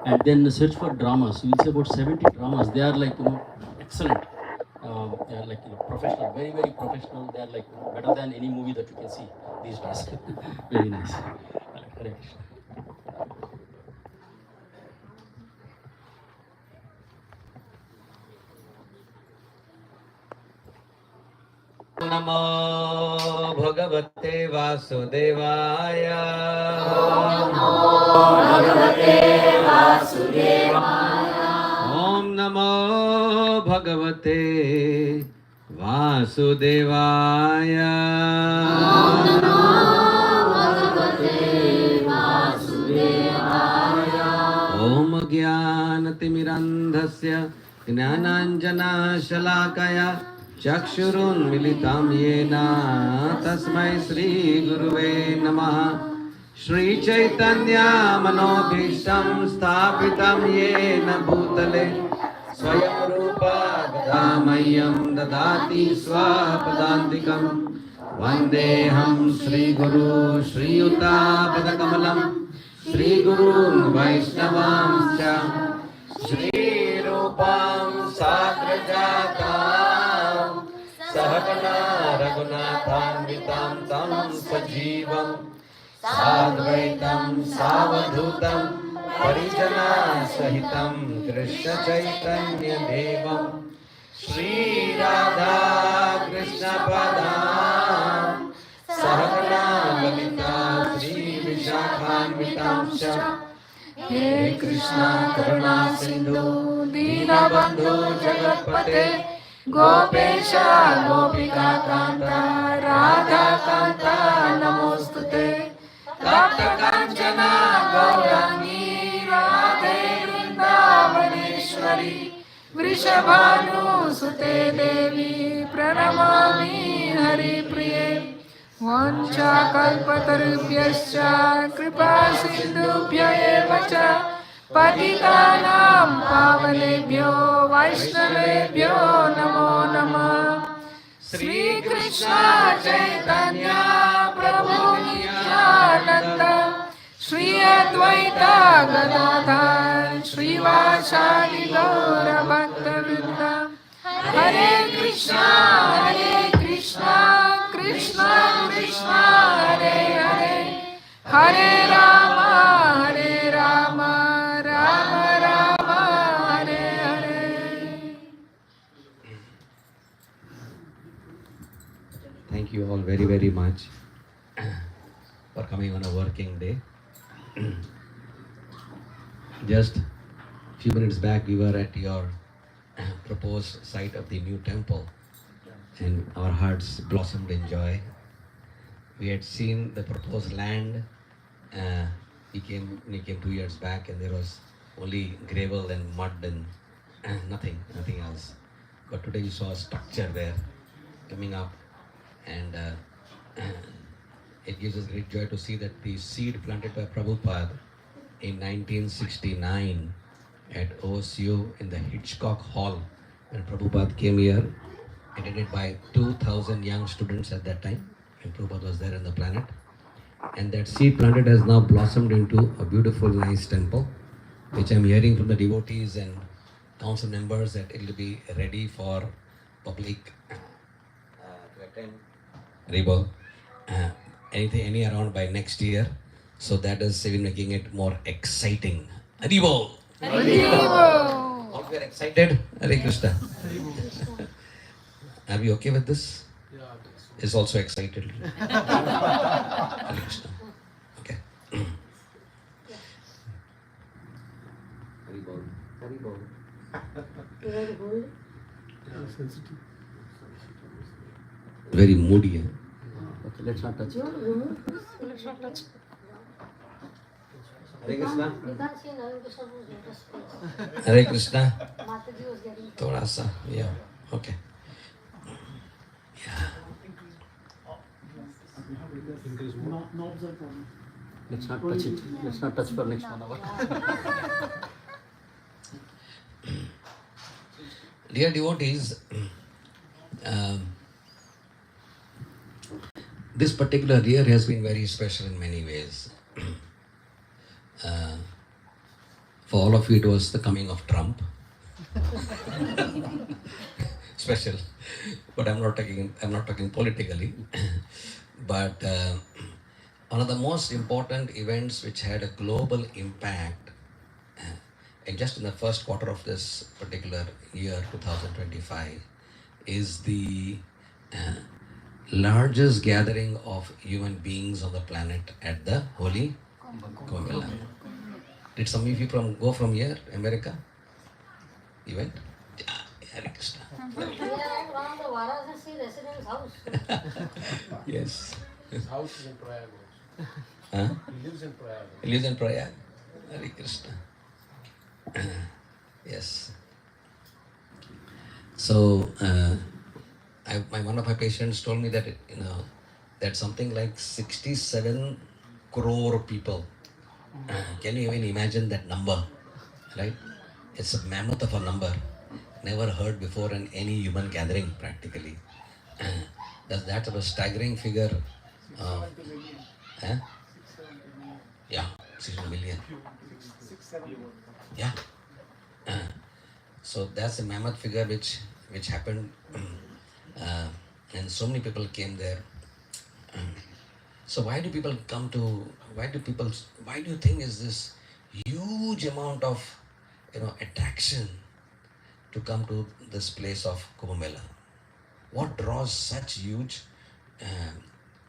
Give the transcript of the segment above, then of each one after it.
And then search for dramas. You will see about 70 dramas. They are like, excellent. They are like, professional, very, very professional. They are like, better than any movie that you can see these days. Very nice. Hare Krishna. नमो भगवते वासुदेवाय। ओम नमो भगवते वासुदेवाय। ओम ज्ञानतिमिरन्धस्य ज्ञानाञ्जनशलाकया चक्षुरुन्मिलितं येन तस्मै श्रीगुरुवे नमः। श्रीचैतन्यमनोभीष्टं स्थापितं येन भूतले स्वयं रूपा गदामह्यं ददाति स्वपदान्तिकं। वन्देऽहं श्रीगुरु श्रीयुतापदकमलं श्रीगुरून् वैष्णवांश्च श्रीरूपां साग्रजातां सहगना रघुनाथान्वितां तं सजीवं साद्वैतं सावधूतं परिजनसहितं कृष्णचैतन्यदेवं श्रीराधा कृष्णपदां सहगना ललिता श्रीविशाखान्वितां च। हे कृष्णा करुणा सिंधु दीनबंधु जगत्पते गोपेश गोपिका कांता राधा कांता नमोस्तुते। तप्त कांचना गौरांगी राधे वृंदावनेश्वरी वृषभानुसुते देवी प्रणमामि हरिप्रिये। वाञ्छाकल्पतरुभ्यश्च कृपा सिन्धुभ्य एव च पतितानां पावनेभ्यो वैष्णवेभ्यो नमो नमः। श्रीकृष्ण चैतन्य प्रभु नित्यानन्द श्री अद्वैत गदाधर श्रीवासादि गौरभक्तवृन्द। हरे Krishna Krishna Krishna Hare Hare Hare Ram Ram Ram Hare Hare. Thank you all very, very much for coming on a working day. Just a few minutes back, we were at your proposed site of the new temple, and our hearts blossomed in joy. We had seen the proposed land. We came 2 years back, and there was only gravel and mud and nothing else. But today we saw a structure there coming up, and it gives us great joy to see that the seed planted by Prabhupada in 1969 at OSU in the Hitchcock Hall, when Prabhupada came here, attended by 2,000 young students at that time, when Prabhupada was there on the planet. And that seed planted has now blossomed into a beautiful, nice temple, which I'm hearing from the devotees and council members that it will be ready for public to attend. Haribol. Any around by next year. So that is even making it more exciting. Haribol. Haribol. Hope you are excited. Hare Krishna. Are we okay with this? Yeah. Is also excited. Hare Krishna. Okay. Haribol. Haribol. Sensitive. Very moody. Eh? Okay, let's not touch it. Let's not touch. Hare Krishna. You can't see now because of the space. Hare Krishna. Mataji was getting. Thoda sa. Yeah. Okay. Yeah. Let's not touch it. Let's not touch for next 1 hour. Dear devotees, this particular year has been very special in many ways. For all of it was the coming of Trump. Special, but I'm not talking politically. But one of the most important events which had a global impact, and just in the first quarter of this particular year, 2025, is the uh, largest gathering of human beings on the planet at the Holy Kumbh. Did some of you go from here, America? You went? Yeah, Hare Krishna. We are at one of the Varanasi residence house. Yes. His house is in Prayag also. Huh? He lives in Prayag. He lives in Prayag. Hare Krishna. Yes. So, one of my patients told me that that something like 67 crore people. Can you even imagine that number? Right? It's a mammoth of a number. Never heard before in any human gathering, practically. That's a staggering figure. Huh? Yeah, 6 million. Yeah. So that's a mammoth figure which happened, and so many people came there. So why do people come to? Why do you think is this huge amount of attraction to come to this place of Kumbh Mela? What draws such huge?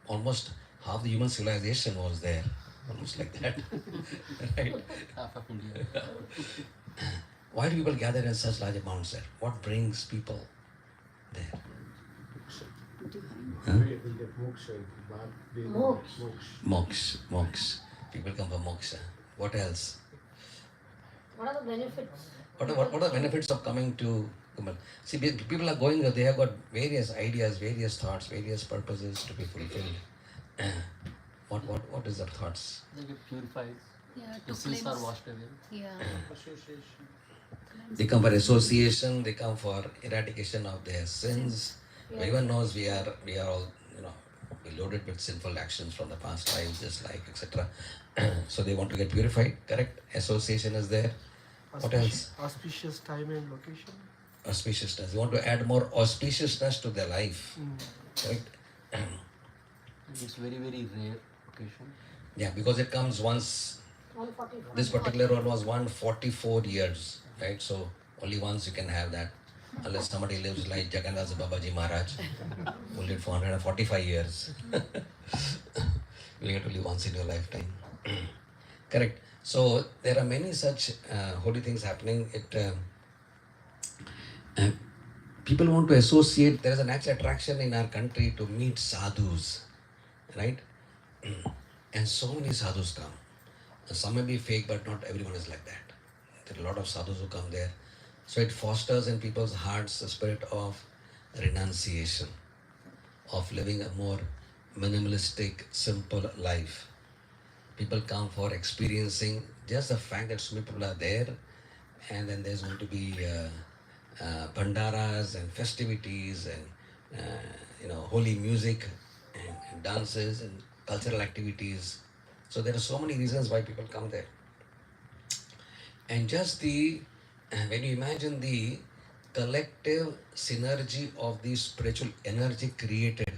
Almost half the human civilization was there, almost like that, right? Half of India. Why do people gather in such large amounts there? What brings people there? Huh? We get moksha. Moksha. People come for moksha. What else? What are the benefits? What are the benefits of coming to Kumbh Mela? See, people are going there, they have got various ideas, various thoughts, various purposes to be fulfilled. What is the thoughts? They get purified. Yeah, The to sins are cleanse. washed away. Yeah. They come for association, they come for eradication of their sins. Everyone knows we are all, we loaded with sinful actions from the past lives, just like, etc. So they want to get purified, correct? Association is there. What else? Auspicious time and location. Auspiciousness. They want to add more auspiciousness to their life, correct? It's very, very rare occasion. Yeah, because it comes once. 144. This particular one was 144 years, right? So only once you can have that, unless somebody lives like Jagannath Babaji Maharaj, who lived for 145 years. You get to live once in your lifetime. Correct. So there are many such holy things happening. People want to associate. There is a natural attraction in our country to meet sadhus, right? And so many sadhus come. Some may be fake, but not everyone is like that. There are a lot of sadhus who come there. So it fosters in people's hearts the spirit of renunciation, of living a more minimalistic, simple life. People come for experiencing just the fact that so many people are there, and then there's going to be bhandaras and festivities and holy music and dances and cultural activities. So there are so many reasons why people come there. And just when you imagine the collective synergy of the spiritual energy created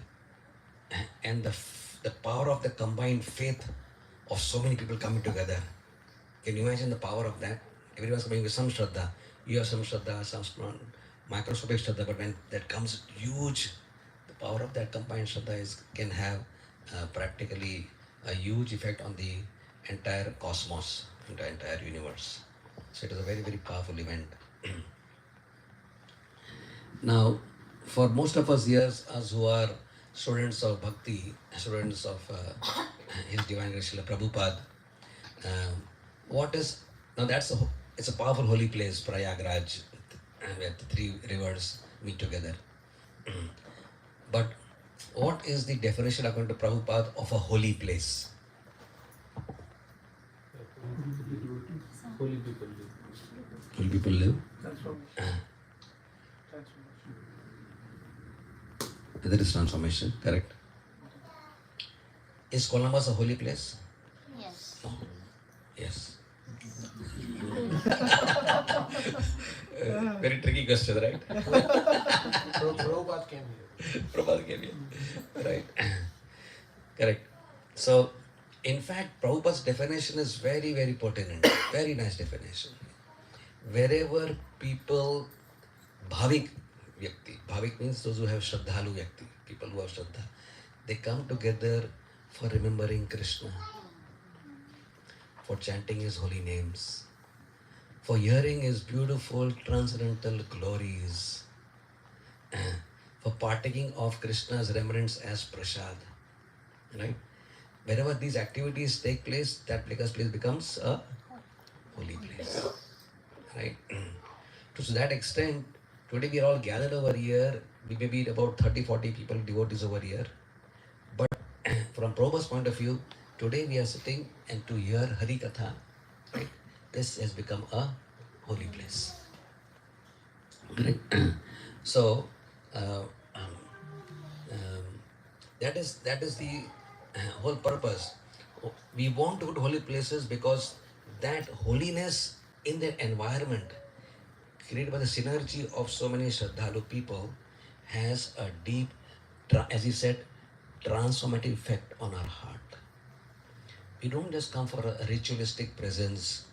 and the power of the combined faith of so many people coming together, can you imagine the power of that? Everyone's coming with some shraddha. You have some shraddha, some microscopic shraddha, but when that comes huge, the power of that combined shraddha can have practically a huge effect on the entire cosmos, the entire universe. So it is a very, very powerful event. Now, for most of us here, us who are students of Bhakti, students of His Divine Grace Srila Prabhupada, it's a powerful holy place, Prayagraj, where the three rivers meet together. But what is the definition according to Prabhupada of a holy place? Holy people live. Holy people live? Transformation. That is transformation, correct? Is Columbus a holy place? Yes. No. Yes. Very tricky question, right? Prabhupada came here. Prabhupada came here. Right. Correct. So, in fact, Prabhupada's definition is very, very pertinent. Very nice definition. Wherever people, bhavik bhavik means those who have shraddhalu vyakti, people who have shraddha, they come together for remembering Krishna, for chanting his holy names, for hearing his beautiful transcendental glories, for partaking of Krishna's remembrance as prasad. Right? Wherever these activities take place, that place becomes a holy place. Right? To that extent, today we are all gathered over here. We may be about 30-40 people, devotees over here. But from Prabhupada's point of view, today we are sitting and to hear Hari Katha, right? This has become a holy place. Right? So, that is the whole purpose. We want to go to holy places because that holiness in the environment created by the synergy of so many Shraddhalu people has a deep, as he said, transformative effect on our heart. We don't just come for a ritualistic presence,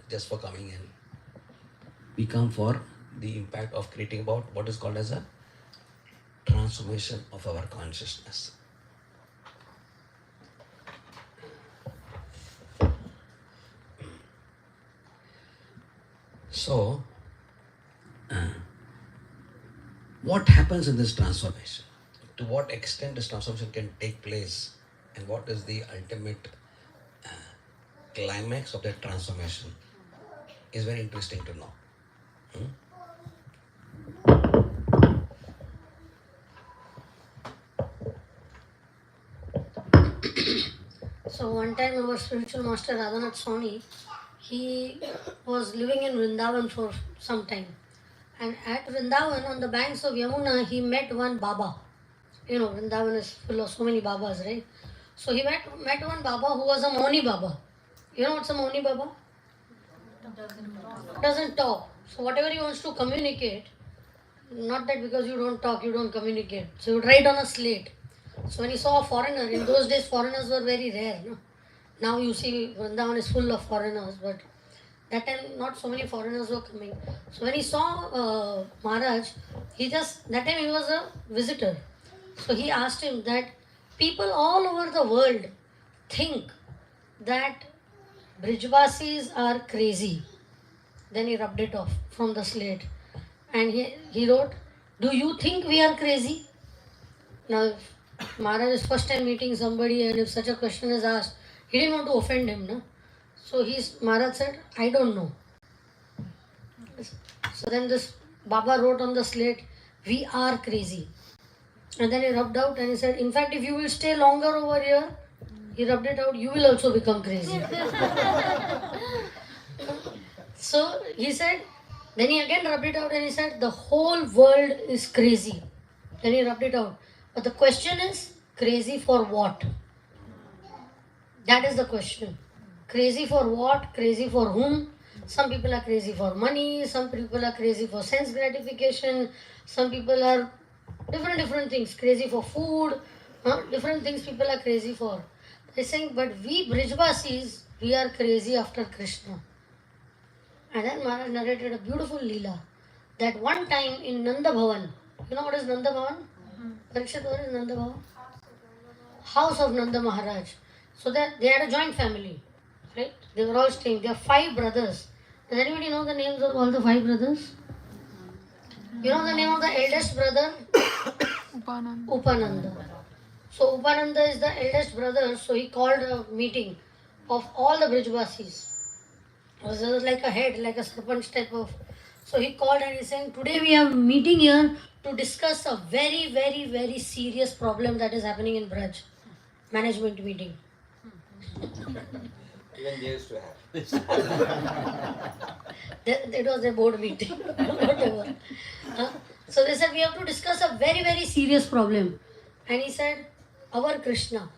just for coming in. We come for the impact of creating about what is called as a transformation of our consciousness. So, what happens in this transformation? To what extent this transformation can take place, and what is the ultimate climax of that transformation is very interesting to know. So one time our spiritual master Radhanath Swami, he was living in Vrindavan for some time. And at Vrindavan, on the banks of Yamuna, he met one Baba. You know, Vrindavan is full of so many Babas, right? So he met one Baba who was a Mauni Baba. You know what's a Mauni Baba? Doesn't talk. So whatever he wants to communicate, not that because you don't talk, you don't communicate. So he would write on a slate. So when he saw a foreigner, in those days foreigners were very rare. No? Now you see Vrindavan is full of foreigners, but that time not so many foreigners were coming. So when he saw Maharaj, that time he was a visitor. So he asked him that people all over the world think that Brijvasis are crazy. Then he rubbed it off from the slate. And he wrote, do you think we are crazy? Now, if Maharaj is first time meeting somebody and if such a question is asked, he didn't want to offend him. No? So Maharaj said, I don't know. So then this Baba wrote on the slate, we are crazy. And then he rubbed out and he said, in fact, if you will stay longer over here, he rubbed it out, you will also become crazy. So he said, then he again rubbed it out and he said, the whole world is crazy. Then he rubbed it out. But the question is, crazy for what? That is the question. Crazy for what? Crazy for whom? Some people are crazy for money, some people are crazy for sense gratification, some people are different things, crazy for food, different things people are crazy for. They're saying, but we Brijvasis, we are crazy after Krishna. And then Maharaj narrated a beautiful Leela, that one time in Nanda Bhavan, you know what is Nanda Bhavan? Parikshit, what is Nanda Bhavan? House of Nanda Maharaj. So they had a joint family, right? They were all staying. There are 5 brothers. Does anybody know the names of all the 5 brothers? You know the name of the eldest brother? Upananda. So Upananda is the eldest brother, so he called a meeting of all the Brijvasis. It was like a head, like a serpent type of. So he called and he's saying, today we are meeting here to discuss a very, very, very serious problem that is happening in Braj. Management meeting. Even they used to have. It was a board meeting. Whatever. So they said, we have to discuss a very, very serious problem. And he said, our Krishna,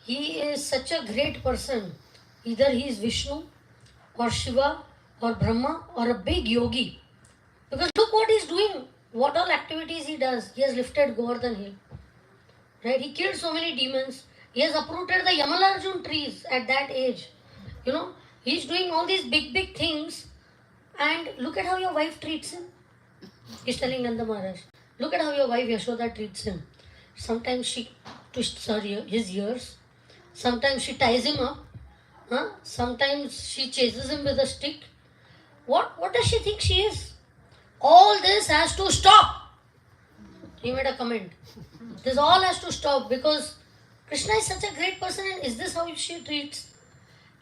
he is such a great person. Either he is Vishnu or Shiva or Brahma or a big yogi. Because look what he's doing, what all activities he does. He has lifted Govardhan Hill. Right? He killed so many demons. He has uprooted the Yamalarjun trees at that age. You know, he's doing all these big, big things. And look at how your wife treats him. He's telling Nanda Maharaj, look at how your wife Yashoda treats him. Sometimes she twists his ears. Sometimes she ties him up. Huh? Sometimes she chases him with a stick. What does she think she is? All this has to stop. He made a comment. This all has to stop because Krishna is such a great person and is this how she treats?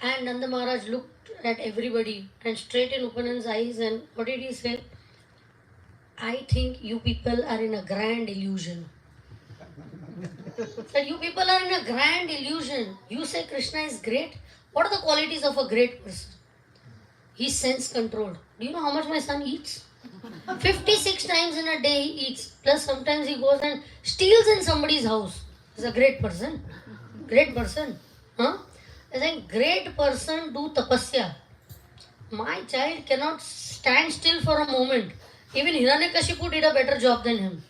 And Nanda Maharaj looked at everybody and straight in Upanand's eyes and what did he say? I think you people are in a grand illusion. That you people are in a grand illusion. You say Krishna is great. What are the qualities of a great person? He's sense controlled. Do you know how much my son eats? 56 times in a day he eats. Plus sometimes he goes and steals in somebody's house. He's a great person. Great person. Huh? I think great person do tapasya. My child cannot stand still for a moment. Even Hiranyakashipu did a better job than him.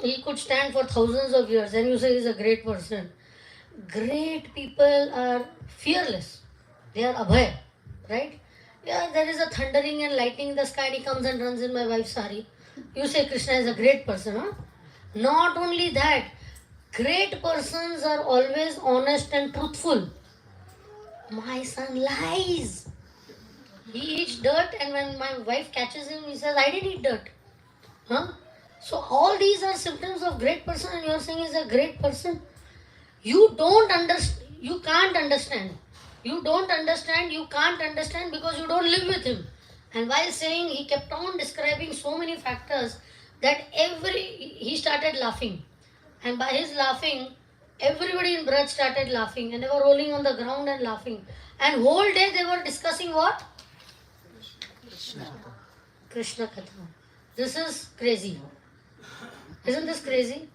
He could stand for thousands of years and you say he's a great person. Great people are fearless. They are abhay. Right? Yeah, there is a thundering and lightning in the sky and he comes and runs in my wife's sari. You say Krishna is a great person, huh? Not only that, great persons are always honest and truthful. My son lies. He eats dirt and when my wife catches him, he says, I didn't eat dirt. Huh? So all these are symptoms of great person and you are saying he's a great person. You don't understand. You can't understand. You don't understand, you can't understand because you don't live with him. And while saying, he kept on describing so many factors that he started laughing. And by his laughing, everybody in Braj started laughing and they were rolling on the ground and laughing. And whole day they were discussing what? Krishna Katha. This is crazy. Isn't this crazy?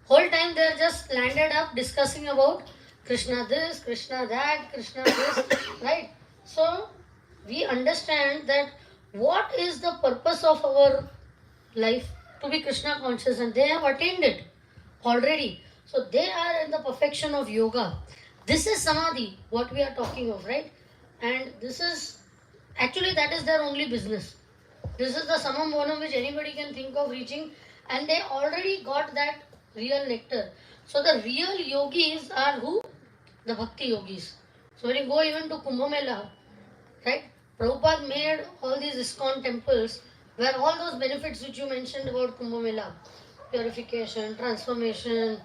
Whole time they are just landed up discussing about Krishna this, Krishna that, Krishna this, right? So, we understand that what is the purpose of our life? To be Krishna conscious and they have attained it already. So, they are in the perfection of yoga. This is samadhi, what we are talking of, right? And this is, actually that is their only business. This is the summum bonum which anybody can think of reaching and they already got that real nectar. So, the real yogis are who? The bhakti yogis. So when you go even to Kumbh Mela, right? Prabhupada made all these ISKCON temples where all those benefits which you mentioned about Kumbh Mela, purification, transformation,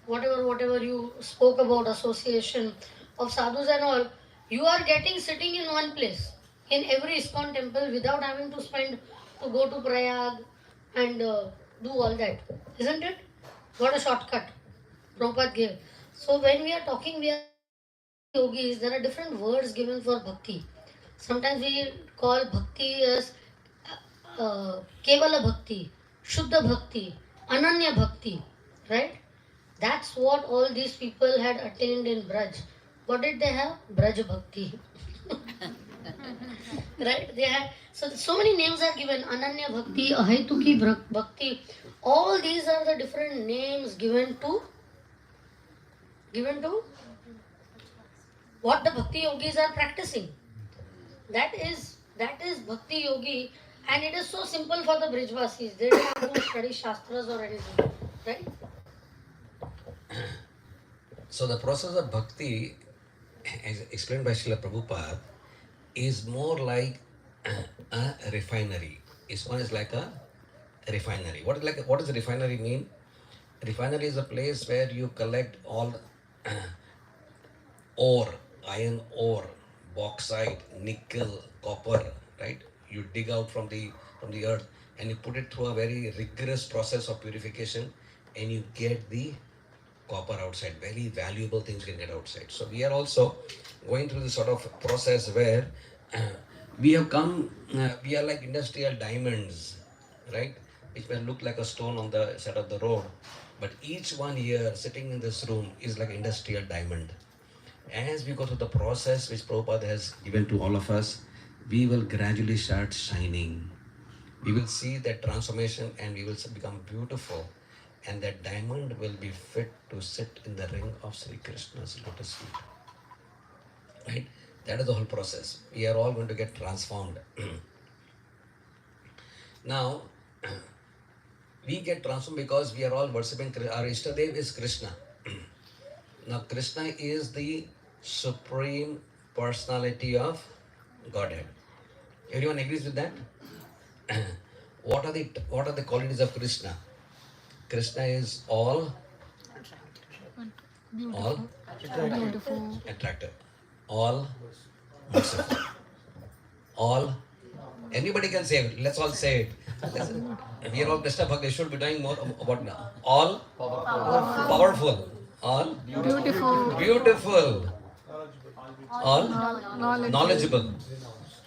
whatever you spoke about, association of sadhus and all, you are getting sitting in one place in every ISKCON temple without having to go to Prayag and do all that. Isn't it? What a shortcut Prabhupada gave. So when we are talking, we are yogis, there are different words given for bhakti. Sometimes we call bhakti as Kevala Bhakti, Shuddha Bhakti, Ananya Bhakti, right? That's what all these people had attained in Braj. What did they have? Braj Bhakti. Right? They had so many names are given. Ananya Bhakti, Ahaituki Bhakti. All these are the different names given to what the bhakti yogis are practicing. That is bhakti yogi and it is so simple for the Brijvasis. They don't have to study shastras or anything. Right? So the process of bhakti, as explained by Srila Prabhupada, is more like a refinery. ISKCON is like a refinery. What does a refinery mean? Refinery is a place where you collect all ore, iron ore, bauxite, nickel, copper, right? You dig out from the earth and you put it through a very rigorous process of purification and you get the copper outside. Very valuable things can get outside. So we are also going through this sort of process where we are like industrial diamonds, right? Which may look like a stone on the side of the road. But each one here sitting in this room is like industrial diamond. As we go through the process which Prabhupada has given to all of us, we will gradually start shining. We will see that transformation and we will become beautiful. And that diamond will be fit to sit in the ring of Sri Krishna's lotus feet. Right? That is the whole process. We are all going to get transformed. Now, we get transformed because we are all worshipping our Ishtadev is Krishna. Now, Krishna is the supreme personality of Godhead. Everyone agrees with that? What are the qualities of Krishna? Krishna is all attractive, all merciful, all. Anybody can say it. Let's all say it. Listen, we are all Krishna Bhakti. They should be doing more about now. All powerful, all beautiful, all knowledgeable.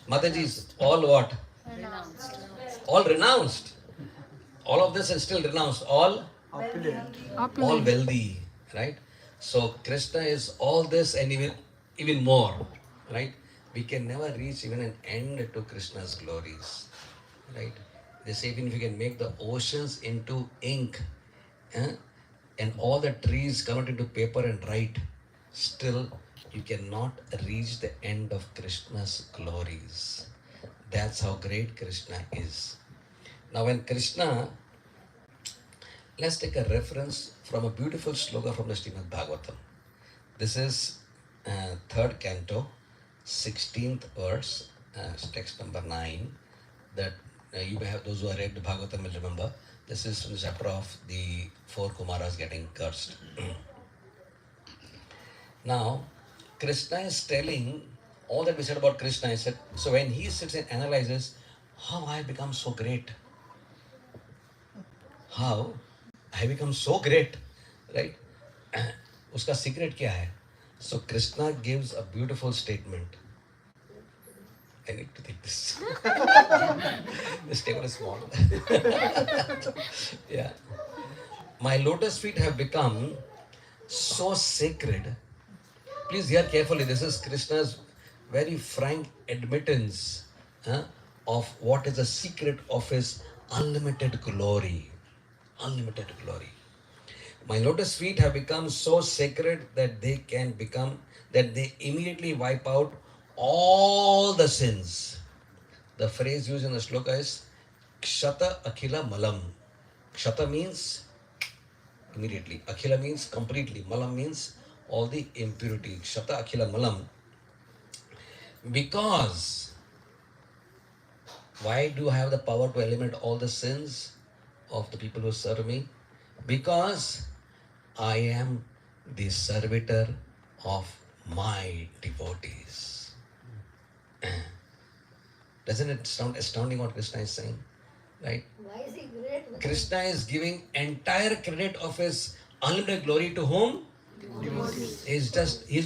Mataji's all what? All renounced. All of this is still renounced. All wealthy, right? So Krishna is all this and even more, right? We can never reach even an end to Krishna's glories, right? They say even if you can make the oceans into ink, and all the trees convert into paper and write, still you cannot reach the end of Krishna's glories. That's how great Krishna is. Now when Krishna, let's take a reference from a beautiful sloka from the Srimad Bhagavatam. This is 3rd canto, 16th verse, text number 9. That you may have, those who have read the Bhagavatam will remember. This is from the chapter of the 4 Kumaras getting cursed. Now, Krishna is telling all that we said about Krishna. He said, so when he sits and analyzes how I become so great, how I become so great, right? Uska secret kya hai? So Krishna gives a beautiful statement. I need to take this. This table is small. Yeah. My lotus feet have become so sacred. Please hear carefully. This is Krishna's very frank admittance of what is the secret of his unlimited glory. Unlimited glory. My lotus feet have become so sacred that they immediately wipe out all the sins. The phrase used in the sloka is Kshata Akhila Malam. Kshata means immediately. Akhila means completely. Malam means all the impurity. Kshata Akhila Malam. Because why do I have the power to eliminate all the sins of the people who serve me? Because I am the servitor of my devotees. Doesn't it sound astounding what Krishna is saying? Right? Why is he great? Krishna is giving entire credit of his unlimited glory to whom? He's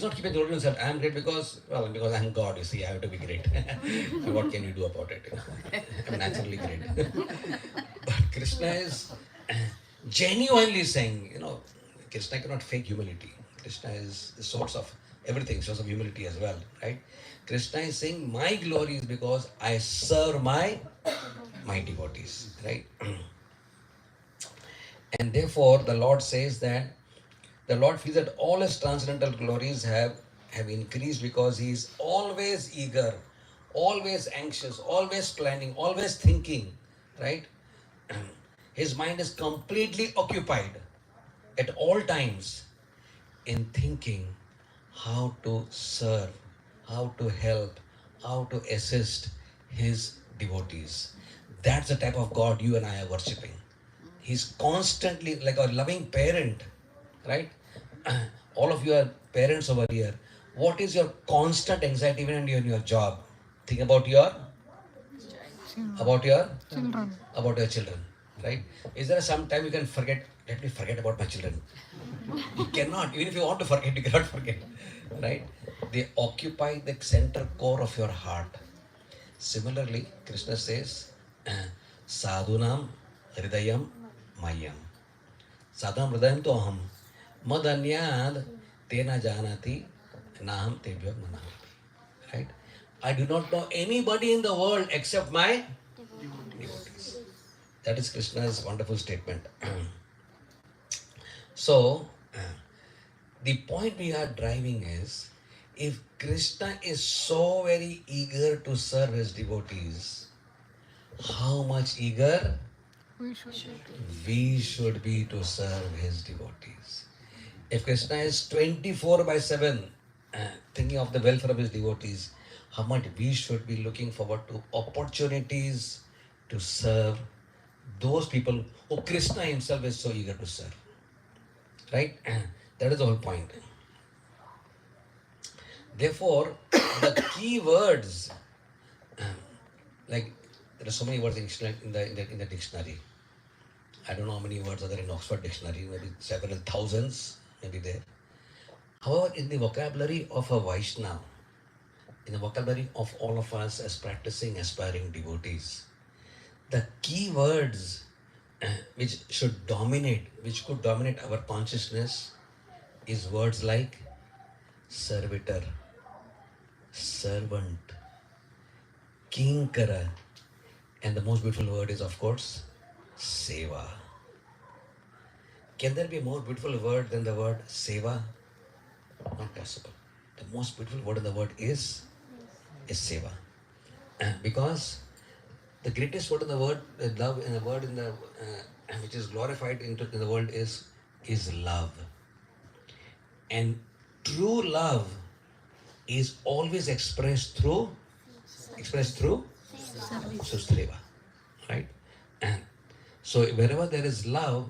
not keeping the glory to himself. I am great because I am God, you see, I have to be great. So what can you do about it? I'm naturally great. But Krishna is genuinely saying, Krishna cannot fake humility. Krishna is the source of everything, source of humility as well, right? Krishna is saying, my glory is because I serve my devotees, right? And therefore, the Lord says that the Lord feels that all his transcendental glories have increased because he is always eager, always anxious, always planning, always thinking, right? His mind is completely occupied at all times in thinking how to serve, how to help, how to assist his devotees. That's the type of God you and I are worshipping. He's constantly like a loving parent, right? All of you are parents over here. What is your constant anxiety when you're in your job? Think about your children, right? Is there some time you can forget? Let me forget about my children. You cannot. Even if you want to forget, you cannot forget, right? They occupy the center core of your heart. Similarly, Krishna says, Sadhunam Hridayam Mayam. Sadhunam Hridayam to aham. Madanyad tena janati Naham tebhyo manahami. Right? I do not know anybody in the world except my devotees. That is Krishna's wonderful statement. So, the point we are driving is, if Krishna is so very eager to serve his devotees, how much eager we should be to serve his devotees. If Krishna is 24 by 7 thinking of the welfare of his devotees, how much we should be looking forward to opportunities to serve those people who Krishna himself is so eager to serve. Right? That is the whole point. Therefore, the key words, like there are so many words in the dictionary. I don't know how many words are there in Oxford Dictionary, maybe several thousands, maybe there. However, in the vocabulary of a Vaishnava, in the vocabulary of all of us as practicing, aspiring devotees, the key words which should dominate, which could dominate our consciousness, is words like servitor, servant, kinkara, and the most beautiful word is, of course, seva. Can there be a more beautiful word than the word seva? Not possible. The most beautiful word in the word is seva. Because the greatest word in the word, love, in the word in the which is glorified in the world is love. And true love is always expressed through seva, right? And so wherever there is love,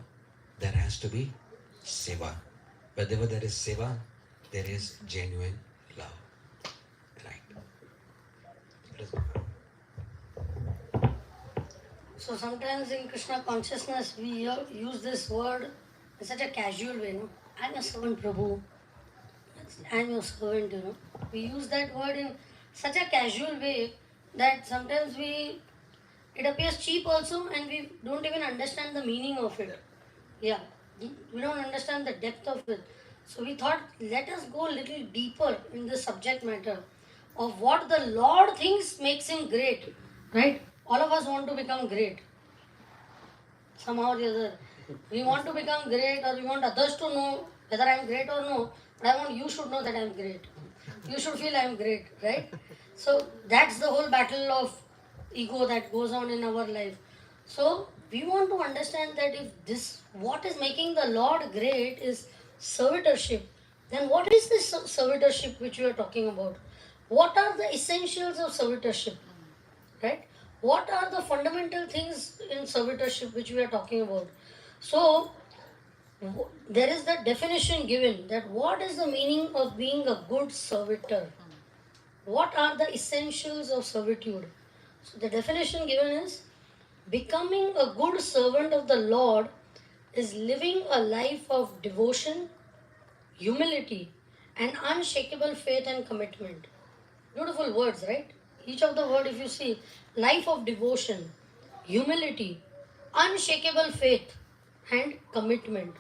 there has to be seva. Wherever there is seva, there is genuine love, right? So sometimes in Krishna consciousness we use this word in such a casual way, no? I'm a servant, Prabhu. I'm your servant, you know. We use that word in such a casual way that sometimes it appears cheap also, and we don't even understand the meaning of it. Yeah, we don't understand the depth of it. So we thought, let us go a little deeper in the subject matter of what the Lord thinks makes him great, right? All of us want to become great, somehow or the other. We want to become great, or we want others to know whether I am great or no, but I want you should know that I am great. You should feel I am great, right? So that's the whole battle of ego that goes on in our life. So we want to understand that if this, what is making the Lord great is servitorship, then what is this servitorship which we are talking about? What are the essentials of servitorship? Right? What are the fundamental things in servitorship which we are talking about? So, there is the definition given that what is the meaning of being a good servitor? What are the essentials of servitude? So, the definition given is becoming a good servant of the Lord is living a life of devotion, humility, and unshakable faith and commitment. Beautiful words, right? Each of the word, if you see, life of devotion, humility, unshakable faith, and commitment,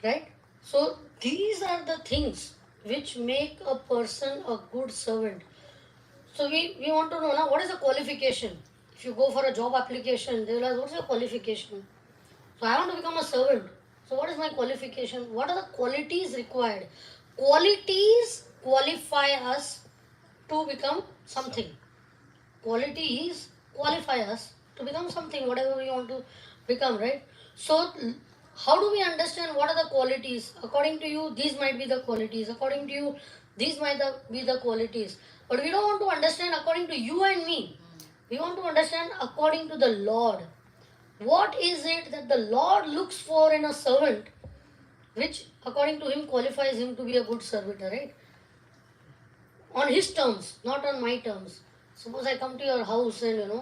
right? So these are the things which make a person a good servant. So we want to know now what is the qualification. If you go for a job application, they will ask, what's your qualification? So I want to become a servant. So what is my qualification? What are the qualities required? Qualities qualify us to become something. Qualities qualify us to become something, whatever we want to become, right? So, how do we understand what are the qualities? According to you, these might be the qualities. According to you, these might be the qualities. But we don't want to understand according to you and me. We want to understand according to the Lord. What is it that the Lord looks for in a servant, which according to him qualifies him to be a good servitor, right? On his terms, not on my terms. Suppose I come to your house and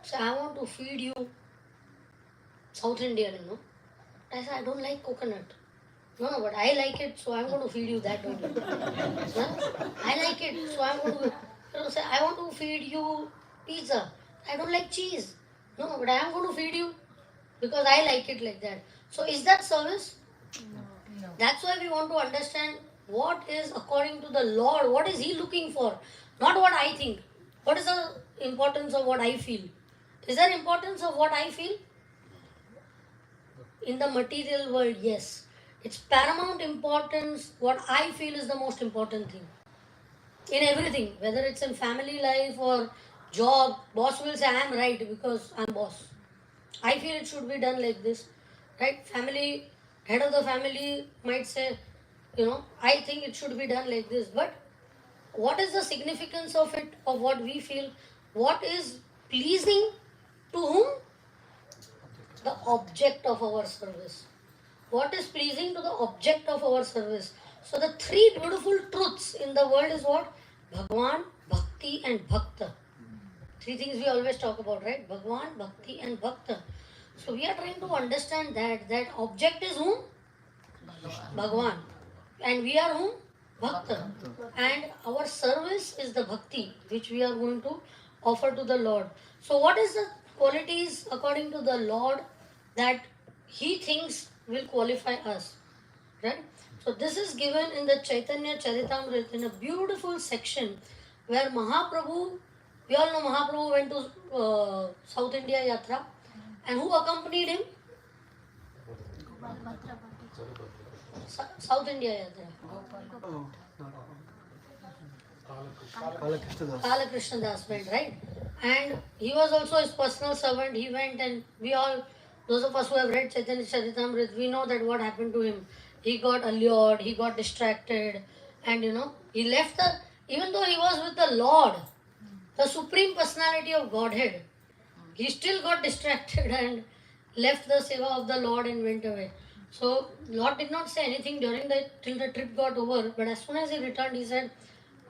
say I want to feed you South Indian, I say I don't like coconut. No, but I like it, so I'm going to feed you that only. Huh? I like it, so I'm going to say I want to feed you pizza. I don't like cheese. No, but I am going to feed you because I like it like that. So is that service? No. That's why we want to understand what is according to the Lord, what is He looking for? Not what I think. What is the importance of what I feel? Is there importance of what I feel? In the material world, yes. It's paramount importance. What I feel is the most important thing. In everything, whether it's in family life or job, boss will say, I am right because I'm boss. I feel it should be done like this. Right? Family, head of the family might say, I think it should be done like this. But what is the significance of it, of what we feel? What is pleasing to whom? The object of our service. What is pleasing to the object of our service? So the three beautiful truths in the world is what? Bhagwan, Bhakti and Bhakta. Three things we always talk about, right? Bhagwan, Bhakti and Bhakta. So we are trying to understand that object is whom? Bhagwan. And we are whom? Bhakta. And our service is the Bhakti which we are going to offer to the Lord. So what is the qualities according to the Lord that He thinks will qualify us? Right? So this is given in the Chaitanya Charitamrita in a beautiful section where Mahaprabhu, we all know Mahaprabhu went to South India Yatra, and who accompanied him? South India Yatra. Oh, not Balakrishna Kala Krishna Das went, right? And he was also his personal servant. He went, and we all, those of us who have read Chaitanya Charitamrita, we know that what happened to him. He got allured, he got distracted, and he left even though he was with the Lord, the Supreme Personality of Godhead, he still got distracted and left the seva of the Lord and went away. So Lord did not say anything till the trip got over, but as soon as he returned, he said,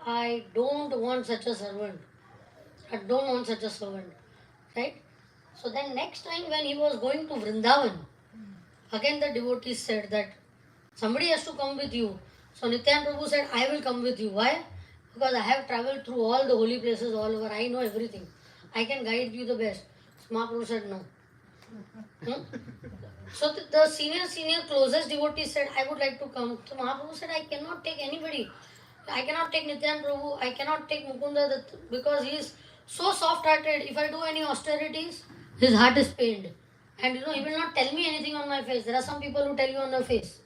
I don't want such a servant. I don't want such a servant. Right? So then next time when he was going to Vrindavan, again the devotees said that somebody has to come with you. So Nityananda Prabhu said, I will come with you. Why? Because I have travelled through all the holy places all over. I know everything. I can guide you the best. So Mahaprabhu said no. So the senior closest devotee said, I would like to come. So Mahaprabhu said, I cannot take anybody. I cannot take Nityananda Prabhu. I cannot take Mukunda because he is so soft-hearted. If I do any austerities, his heart is pained. And he will not tell me anything on my face. There are some people who tell you on their face.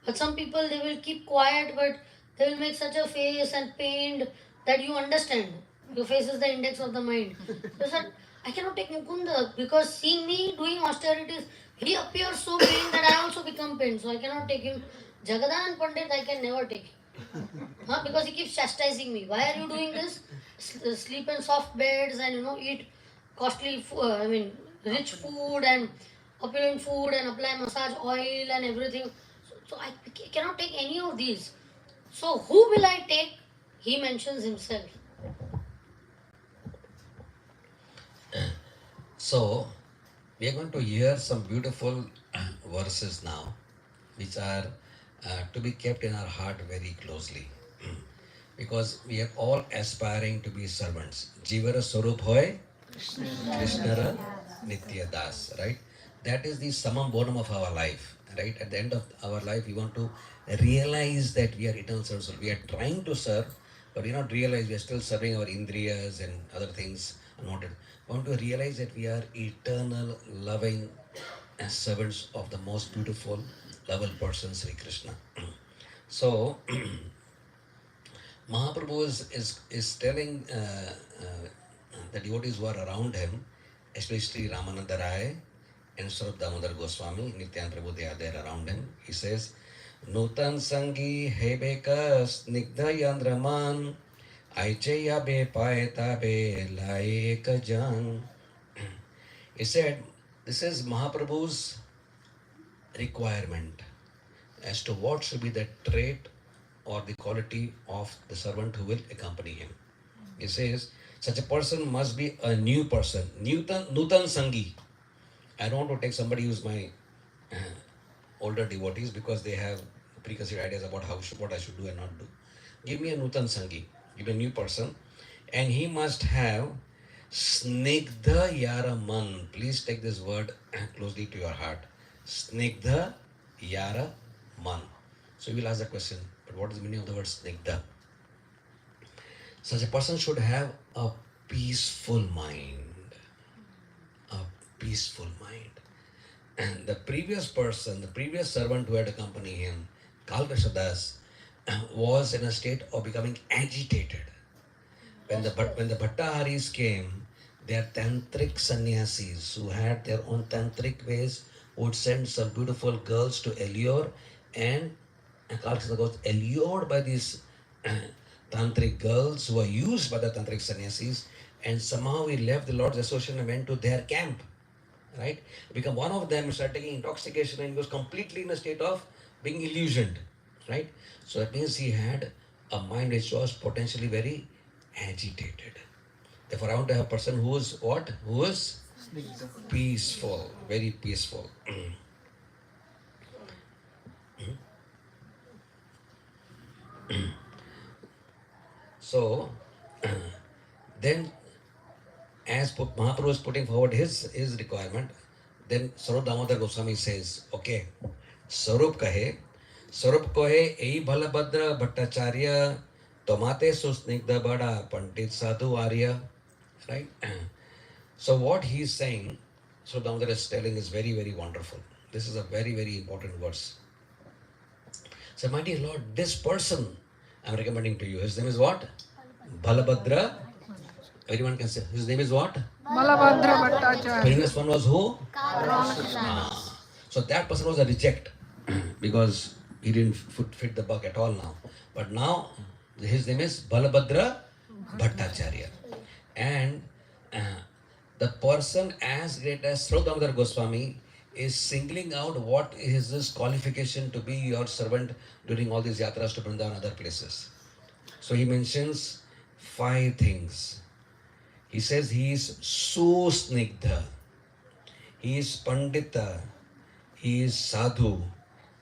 But some people, they will keep quiet, but they will make such a face and pained that you understand. Your face is the index of the mind. So said, I cannot take Mukunda because seeing me doing austerities, he appears so pained that I also become pained. So I cannot take him. Jagadanand Pandit, I can never take him. Because he keeps chastising me. Why are you doing this? Sleep in soft beds and eat costly, rich food and opulent food and apply massage oil and everything. So I cannot take any of these. So who will I take? He mentions himself. So, we are going to hear some beautiful verses now, which are to be kept in our heart very closely. Because we are all aspiring to be servants. Jivara Swarup Hoy, Krishnara Nitya Das, right? That is the summum bonum of our life, right? At the end of our life, we want to realize that we are eternal servants. We are trying to serve, but we not realize we are still serving our indriyas and other things unwanted. We want to realize that we are eternal, loving servants of the most beautiful, lovable person, Sri Krishna. So, Mahaprabhu is telling the devotees who are around him, especially Sri Ramananda Rai and Swarup Damodar Goswami, Nityananda Prabhu, they are there around him. He says, Nutan Sangi Hebeka Snigdha Yandraman Aicheya Be Paeta Be Laeka Jan. He said, this is Mahaprabhu's requirement as to what should be the trait or the quality of the servant who will accompany him. He says, such a person must be a new person. Nutan Sangi. I don't want to take somebody who's my older devotees because they have preconceived ideas about what I should do and not do. Give me a Nutan Sangi. Give me a new person. And he must have Snigdha Yara Man. Please take this word closely to your heart. Snigdha Yara Man. So you will ask the question, But what is the meaning of the word snigdha? Such a person should have a peaceful mind. A peaceful mind. And the previous person, the previous servant who had accompanied him, Kalkashadas, was in a state of becoming agitated. When the Bhattaharis came, they are tantric sannyasis who had their own tantric ways, would send some beautiful girls to allure, and Kalkashadas was allured by these tantric girls who were used by the tantric sannyasis, and somehow he left the Lord's association and went to their camp. Right? Become one of them, started taking intoxication, and he was completely in a state of being illusioned. Right? So that means he had a mind which was potentially very agitated. Therefore, I want to have a person who is what? Who is Snigdha. peaceful, very peaceful. So, then as Mahaprabhu is putting forward his requirement, then Sarup Damodar Goswami says, okay, Sarup kahe, ei Balabhadra Bhattacharya, tomate susnigdha bada pandit sadhu arya. Right? So what he is saying, Sarup Damodar is telling is very, very wonderful. This is a very, very important verse. So, my dear Lord, this person I'm recommending to you, his name is what? Balabhadra. Everyone can say, his name is what? Balabhadra Bhattacharya. Previous one was who? So that person was a reject because he didn't fit the bug at all now. But now his name is Balabhadra Bhattacharya. And the person as great as Sarup Damodar Goswami is singling out what is his qualification to be your servant during all these yatras to Vrindavan and other places. So he mentions 5 things. He says he is Susnigdha, he is Pandita, he is Sadhu,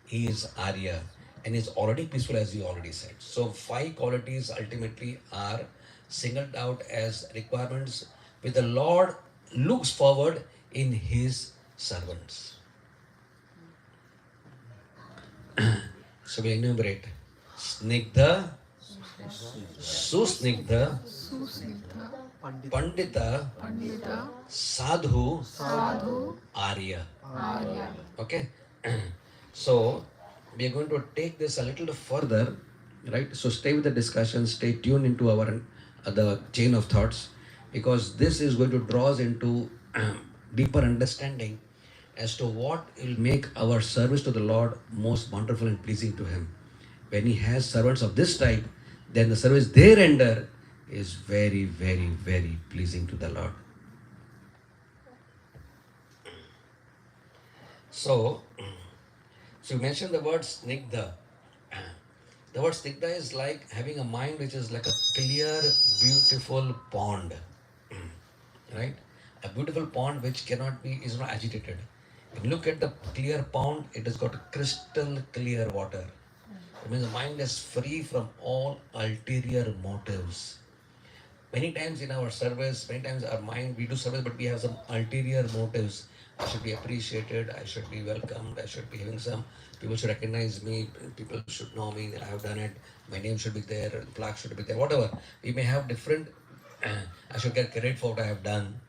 he is Arya, and he is already peaceful as you already said. So 5 qualities ultimately are singled out as requirements which the Lord looks forward in his servants. So we enumerate Snigdha, Susnigdha, Pandita, Sadhu, Arya. Okay? So, we are going to take this a little further, right? So, stay with the discussion, stay tuned into our the chain of thoughts, because this is going to draw us into deeper understanding as to what will make our service to the Lord most wonderful and pleasing to Him. When He has servants of this type, then the service they render is very, very, very pleasing to the Lord. So you mentioned the word snigdha. The word snigdha is like having a mind which is like a clear, beautiful pond. Right? A beautiful pond which is not agitated. If you look at the clear pond, it has got crystal clear water. It means the mind is free from all ulterior motives. Many times in our service, many times our mind, we do service, but we have some ulterior motives. I should be appreciated, I should be welcomed, I should be having some, people should recognize me, people should know me, that I have done it, my name should be there, plaque should be there, whatever. We may have different, I should get credit for what I have done.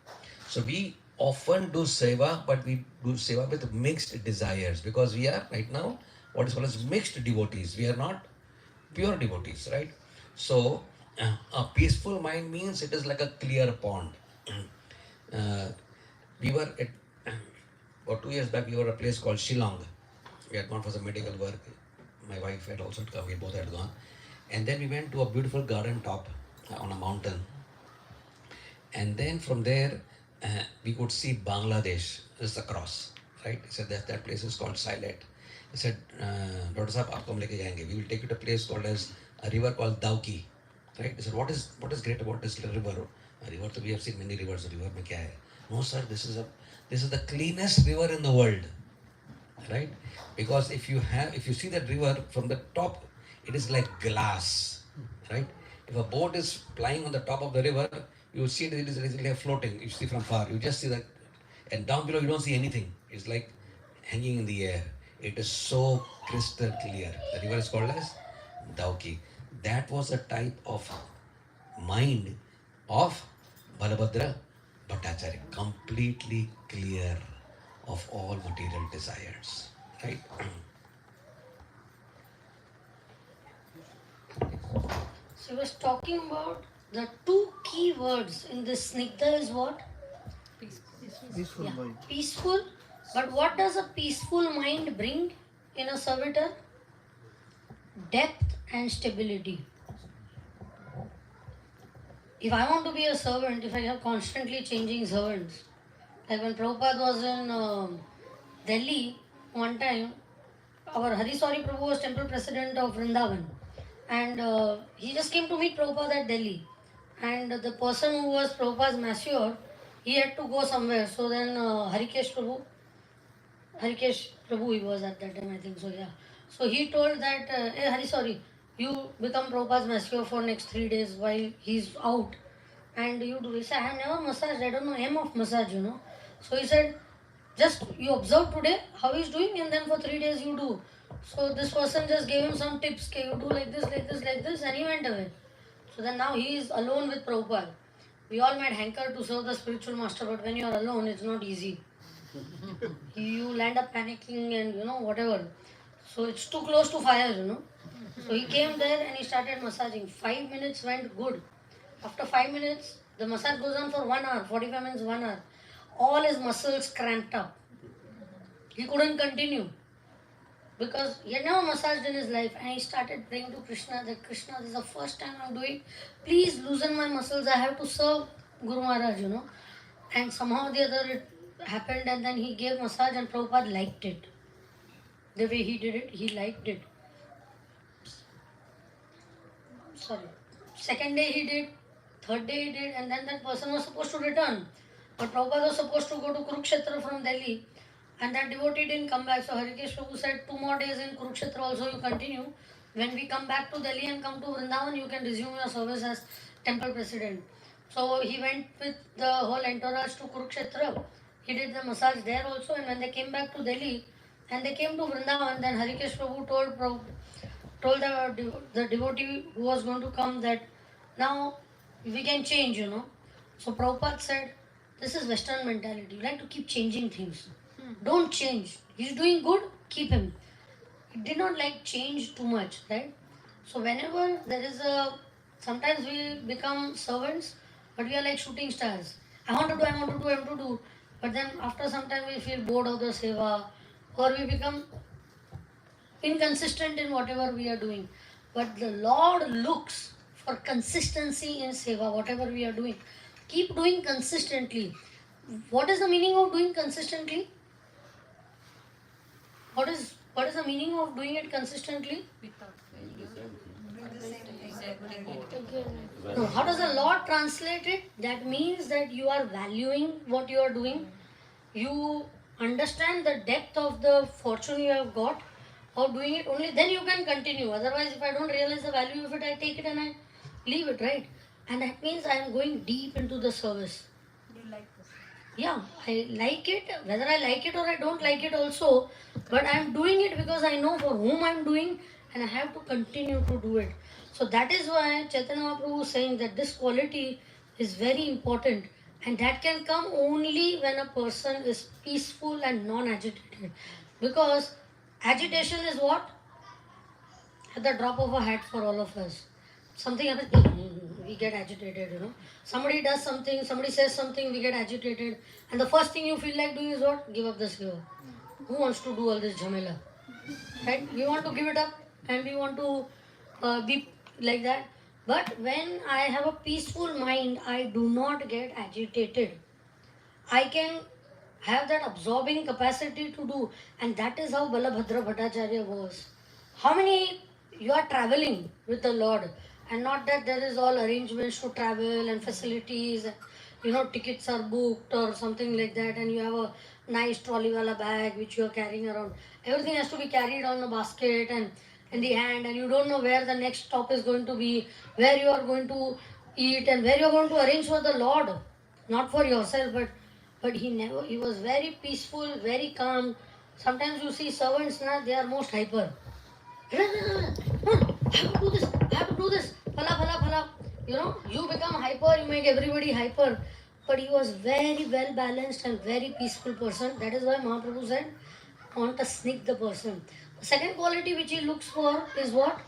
So we often do seva, but we do seva with mixed desires, because we are right now what is called as mixed devotees. We are not pure devotees, right? So a peaceful mind means it is like a clear pond. We were at about 2 years back, we were at a place called Shillong. We had gone for some medical work. My wife had also come, we both had gone. And then we went to a beautiful garden top on a mountain. And then from there, we could see Bangladesh just across, right? He said that place is called Silet. He said, Dr. Saab, aapko hum leke jayenge. We will take you to a place called as a river called Dauki, right? He said, what is great about this river? A river, so we have seen many rivers. River mein kya hai? No, sir, this is the cleanest river in the world, right? Because if you see that river from the top, it is like glass, right? If a boat is flying on the top of the river, you see it is like floating. You see from far, you just see that, and down below you don't see anything. It's like hanging in the air. It is so crystal clear. The river is called as Dauki. That was a type of mind of Balabhadra Bhattacharya, completely clear of all material desires. Right? So he was talking about the two key words in this snigdha is what? Peaceful Yeah, mind. peaceful. But what does a peaceful mind bring in a servitor? Depth and stability. If I want to be a servant, if I have constantly changing servants, like when Prabhupada was in Delhi one time, our Hariswari Prabhu was temple president of Vrindavan, and he just came to meet Prabhupada at Delhi. And the person who was Prabhupada's masseur, he had to go somewhere. So then Harikesh Prabhu he was at that time, I think so, yeah. So he told that, hey Hari, sorry, you become Prabhupada's masseur for next 3 days while he's out. And you do. He said, I have never massaged, I don't know aim of massage, you know. So he said, just you observe today how he's doing and then for 3 days you do. So this person just gave him some tips, okay, you do like this, like this, like this, and he went away. So then now he is alone with Prabhupada. We all might hanker to serve the spiritual master, but when you are alone, it's not easy. You land up panicking and whatever. So it's too close to fire. So he came there and he started massaging. 5 minutes went good. After 5 minutes, the massage goes on for 1 hour, 45 minutes, 1 hour. All his muscles cramped up. He couldn't continue because he had never massaged in his life, and he started praying to Krishna that Krishna, this is the first time I'm doing. Please loosen my muscles. I have to serve Guru Maharaj. And somehow the other it happened, and then he gave massage, and Prabhupada liked it. The way he did it, he liked it. Sorry. Second day he did, third day he did, and then that person was supposed to return. But Prabhupada was supposed to go to Kurukshetra from Delhi, and that devotee didn't come back. So Harikesh Prabhu said, 2 more days in Kurukshetra also you continue. When we come back to Delhi and come to Vrindavan, you can resume your service as temple president. So he went with the whole entourage to Kurukshetra. He did the massage there also, and when they came back to Delhi and they came to Vrindavan, then Harikesh Prabhu told the devotee who was going to come that now we can change. So Prabhupada said, this is Western mentality. You like to keep changing things. Don't change. He's doing good, keep him. He did not like change too much, right? So whenever there is sometimes we become servants, but we are like shooting stars. I want to do, I want to do, I want to do. But then after some time we feel bored of the seva, or we become inconsistent in whatever we are doing. But the Lord looks for consistency in seva, whatever we are doing. Keep doing consistently. What is the meaning of doing consistently? What is the meaning of doing it consistently? No, how does the Lord translate it? That means that you are valuing what you are doing. You understand the depth of the fortune you have got of doing it. Only then you can continue. Otherwise, if I don't realize the value of it, I take it and I leave it, right? And that means I am going deep into the service. Yeah, I like it, whether I like it or I don't like it also, but I am doing it because I know for whom I am doing, and I have to continue to do it. So that is why Chaitanya Mahaprabhu is saying that this quality is very important, and that can come only when a person is peaceful and non-agitated. Because agitation is what? At the drop of a hat for all of us. Something happens, we get agitated. Somebody does something, somebody says something, we get agitated. And the first thing you feel like doing is what? Give up the seva. Who wants to do all this jhamela? Right? We want to give it up and we want to be like that. But when I have a peaceful mind, I do not get agitated. I can have that absorbing capacity to do. And that is how Balabhadra Bhattacharya was. How many you are traveling with the Lord, and not that there is all arrangements to travel and facilities, tickets are booked or something like that, and you have a nice trolley wala bag which you are carrying around. Everything has to be carried on a basket and in the hand, and you don't know where the next stop is going to be, where you are going to eat, and where you are going to arrange for the Lord, not for yourself. But he was very peaceful, very calm. Sometimes you see servants now, they are most hyper. I have to do this, I have to do this, phala, phala, phala. You know, you become hyper, you make everybody hyper. But he was very well balanced and very peaceful person. That is why Mahaprabhu said, I want to sneak the person. The second quality which he looks for is what?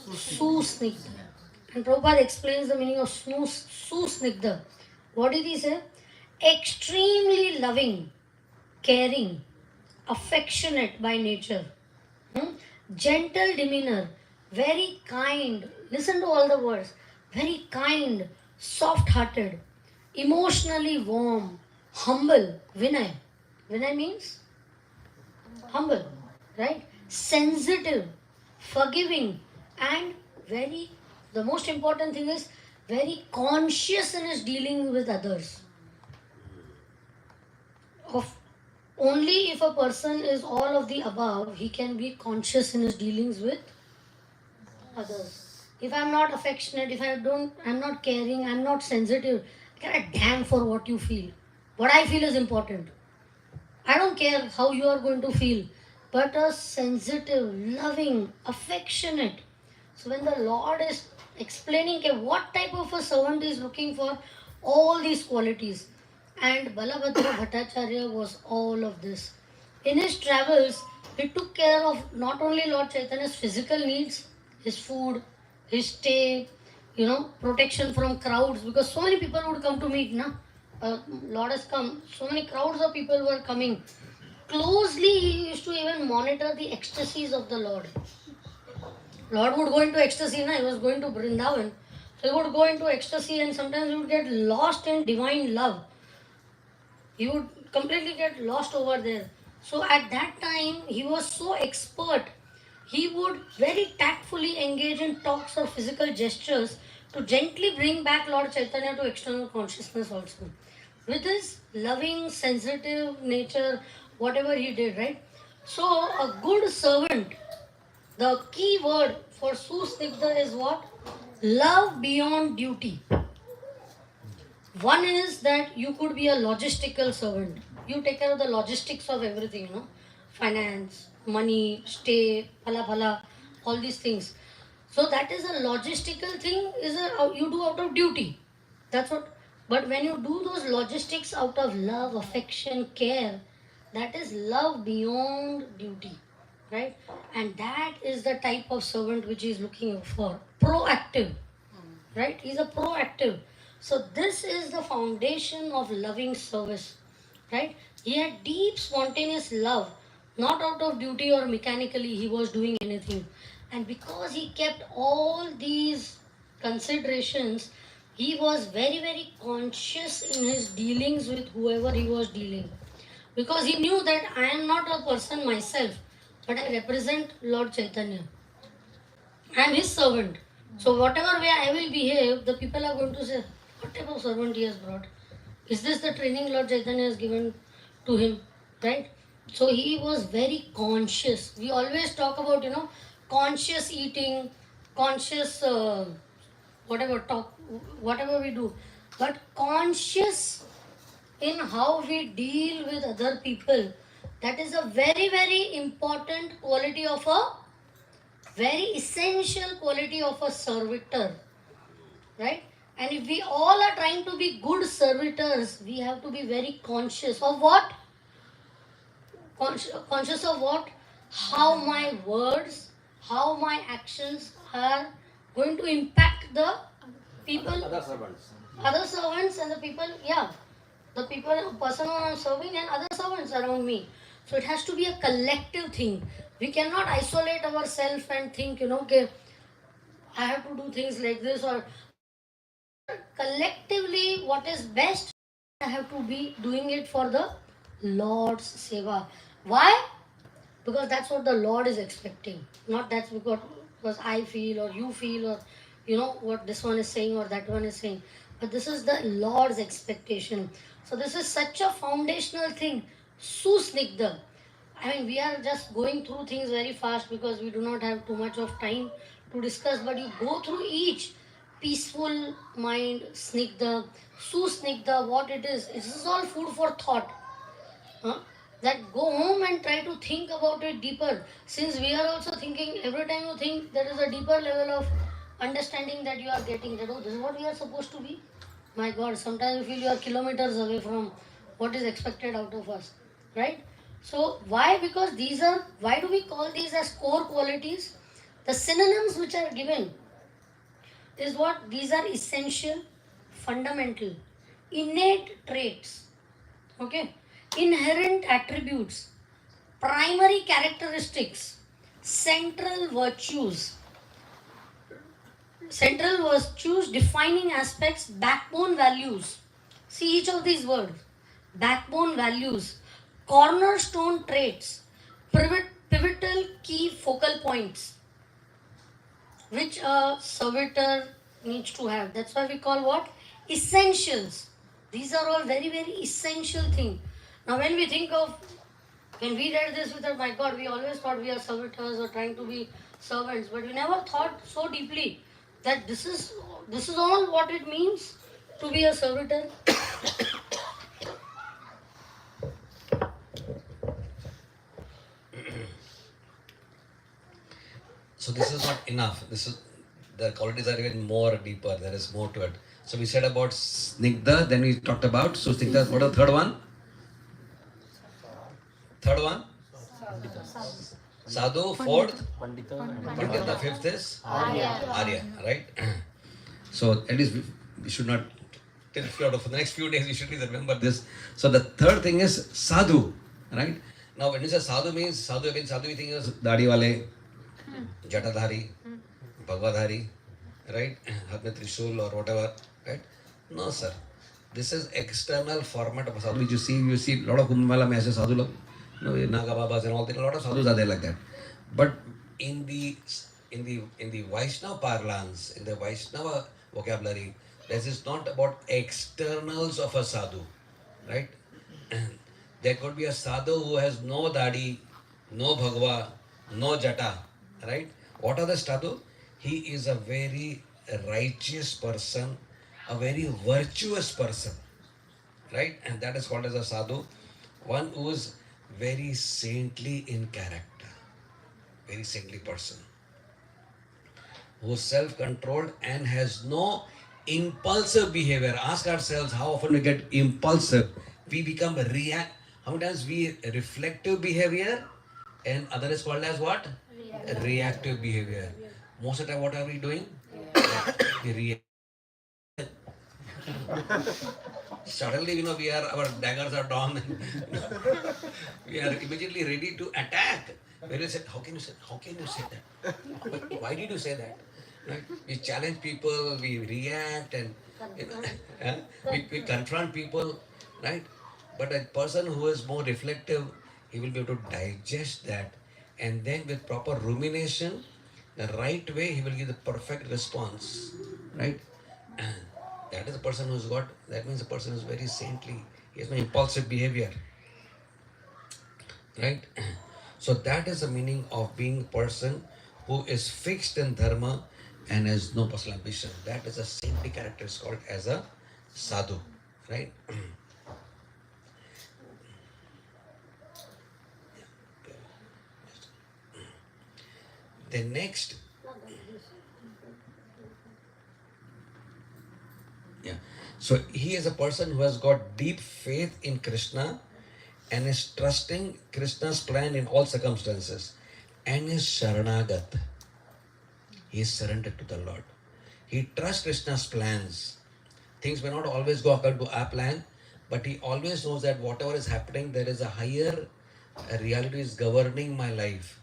Susnigdha. And Prabhupada explains the meaning of susnigdha. What did he say? Extremely loving, caring, affectionate by nature, gentle demeanor, very kind. Listen to all the words. Very kind, soft hearted, emotionally warm, humble. Vinay. Vinay means humble, right? Sensitive, forgiving, and very, the most important thing is very conscious in his dealing with others. Of only if a person is all of the above, he can be conscious in his dealings with others. If I'm not affectionate, if I'm not caring, I'm not sensitive, I care a damn for what you feel. What I feel is important. I don't care how you are going to feel, but a sensitive, loving, affectionate. So when the Lord is explaining what type of a servant is looking for, all these qualities. And Balabhadra Bhattacharya was all of this. In his travels, he took care of not only Lord Chaitanya's physical needs, his food, his stay, protection from crowds, because so many people would come to meet, Lord has come, so many crowds of people were coming. Closely, he used to even monitor the ecstasies of the Lord. Lord would go into ecstasy, he was going to Vrindavan. So he would go into ecstasy and sometimes he would get lost in divine love. He would completely get lost over there. So at that time, he was so expert. He would very tactfully engage in talks or physical gestures to gently bring back Lord Chaitanya to external consciousness also. With his loving, sensitive nature, whatever he did, right? So a good servant, the key word for Susnigdha is what? Love beyond duty. One is that you could be a logistical servant. You take care of the logistics of everything, finance, money, stay, phala phala, all these things. So that is a logistical thing. You do out of duty. That's what. But when you do those logistics out of love, affection, care, that is love beyond duty, right? And that is the type of servant which he is looking for. Proactive, right? He's a proactive. So this is the foundation of loving service, right? He had deep spontaneous love, not out of duty or mechanically he was doing anything. And because he kept all these considerations, he was very, very conscious in his dealings with whoever he was dealing. Because he knew that I am not a person myself, but I represent Lord Chaitanya. I am his servant. So whatever way I will behave, the people are going to say, what type of servant he has brought? Is this the training Lord Chaitanya has given to him? Right? So he was very conscious. We always talk about, conscious eating, conscious whatever we do. But conscious in how we deal with other people, that is a very, very important quality of a very essential quality of a servitor, right? And if we all are trying to be good servitors, we have to be very conscious of what? Conscious of what? How my words, how my actions are going to impact the people, other servants and the people, the person who I'm serving and other servants around me. So it has to be a collective thing. We cannot isolate ourselves and think, okay, I have to do things like this, or collectively what is best, I have to be doing it for the Lord's seva. Why? Because that's what the Lord is expecting. Not that's because I feel or you feel or what this one is saying or that one is saying. But this is the Lord's expectation. So this is such a foundational thing. Susnigdha. I mean, we are just going through things very fast because we do not have too much of time to discuss. But you go through each peaceful mind, snigdha, susnigdha, what it is. This is all food for thought. Huh? that go home and try to think about it deeper. Since we are also thinking, every time you think, there is a deeper level of understanding that you are getting, that oh, this is what we are supposed to be. My God, sometimes you feel you are kilometers away from what is expected out of us, right? So why? Because these are, why do we call these as core qualities? The synonyms which are given is what? These are essential, fundamental, innate traits, okay, inherent attributes, primary characteristics, central virtues, defining aspects, backbone values. See each of these words: backbone values, cornerstone traits, pivotal key focal points, which a servitor needs to have. That's why we call what? Essentials. These are all very, very essential things. Now, when we think of, when we read this, we thought, my God, we always thought we are servitors or trying to be servants, but we never thought so deeply that this is all what it means to be a servitor. So this is not enough. This is, the qualities are even more deeper. There is more to it. So we said about Snigdha, then we talked about, so Snigdha, what is the third one? Third one? Sadhu, fourth? Pandita and Pandita, fifth is? Arya, right? So at least we should not, for the next few days we should remember this. So the third thing is Sadhu, right? Now when you say Sadhu means, Sadhu we think is Dadi wale, Jatadhari, Bhagwadhari, right? Hath mein Trishul or whatever, right? No, sir. This is external format of a sadhu. Which you see a lot of Kumbh Mela mein aise sadhu log, you know, Naga Babas and all things, a lot of sadhus are there like that. But in the Vaishnava parlance, in the Vaishnava vocabulary, this is not about externals of a sadhu, right? There could be a sadhu who has no dadi, no bhagwa, no jata, right? What are the sadhu? He is a very righteous person, a very virtuous person, right? And that is called as a sadhu. One who is very saintly in character, very saintly person, who is self-controlled and has no impulsive behavior. Ask ourselves how often we get impulsive. We become how many times we reflective behavior, and other is called as what? Reactive behavior. Most of the time, what are we doing? We react. Suddenly, you know, our daggers are drawn and we are immediately ready to attack. When you say, how can you say that? Why did you say that? Right? We challenge people, we react, and you know, we confront people, right? But a person who is more reflective, he will be able to digest that, and then with proper rumination, the right way, he will give the perfect response, right? That is the person who's got, that means the person is very saintly. He has no impulsive behavior. Right? So that is the meaning of being a person who is fixed in dharma and has no personal ambition. That is a saintly character, is called as a sadhu. Right? The next, yeah. So he is a person who has got deep faith in Krishna and is trusting Krishna's plan in all circumstances, and is Sharanagat. He is surrendered to the Lord. He trusts Krishna's plans. Things may not always go according to our plan, but he always knows that whatever is happening, there is a higher reality is governing my life.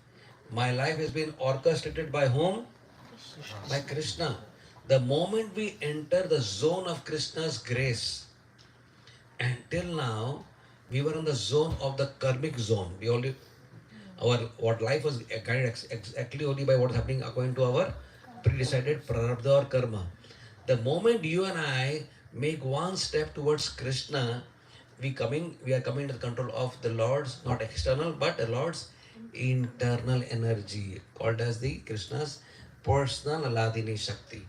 My life has been orchestrated by whom? By Krishna. The moment we enter the zone of Krishna's grace, until now, we were in the zone of the karmic zone. We only, what life was guided exactly only by what is happening according to our pre-decided prarabdha or karma. The moment you and I make one step towards Krishna, we are coming to the control of the Lord's, not external, but the Lord's internal energy, called as the Krishna's personal Aladini Shakti,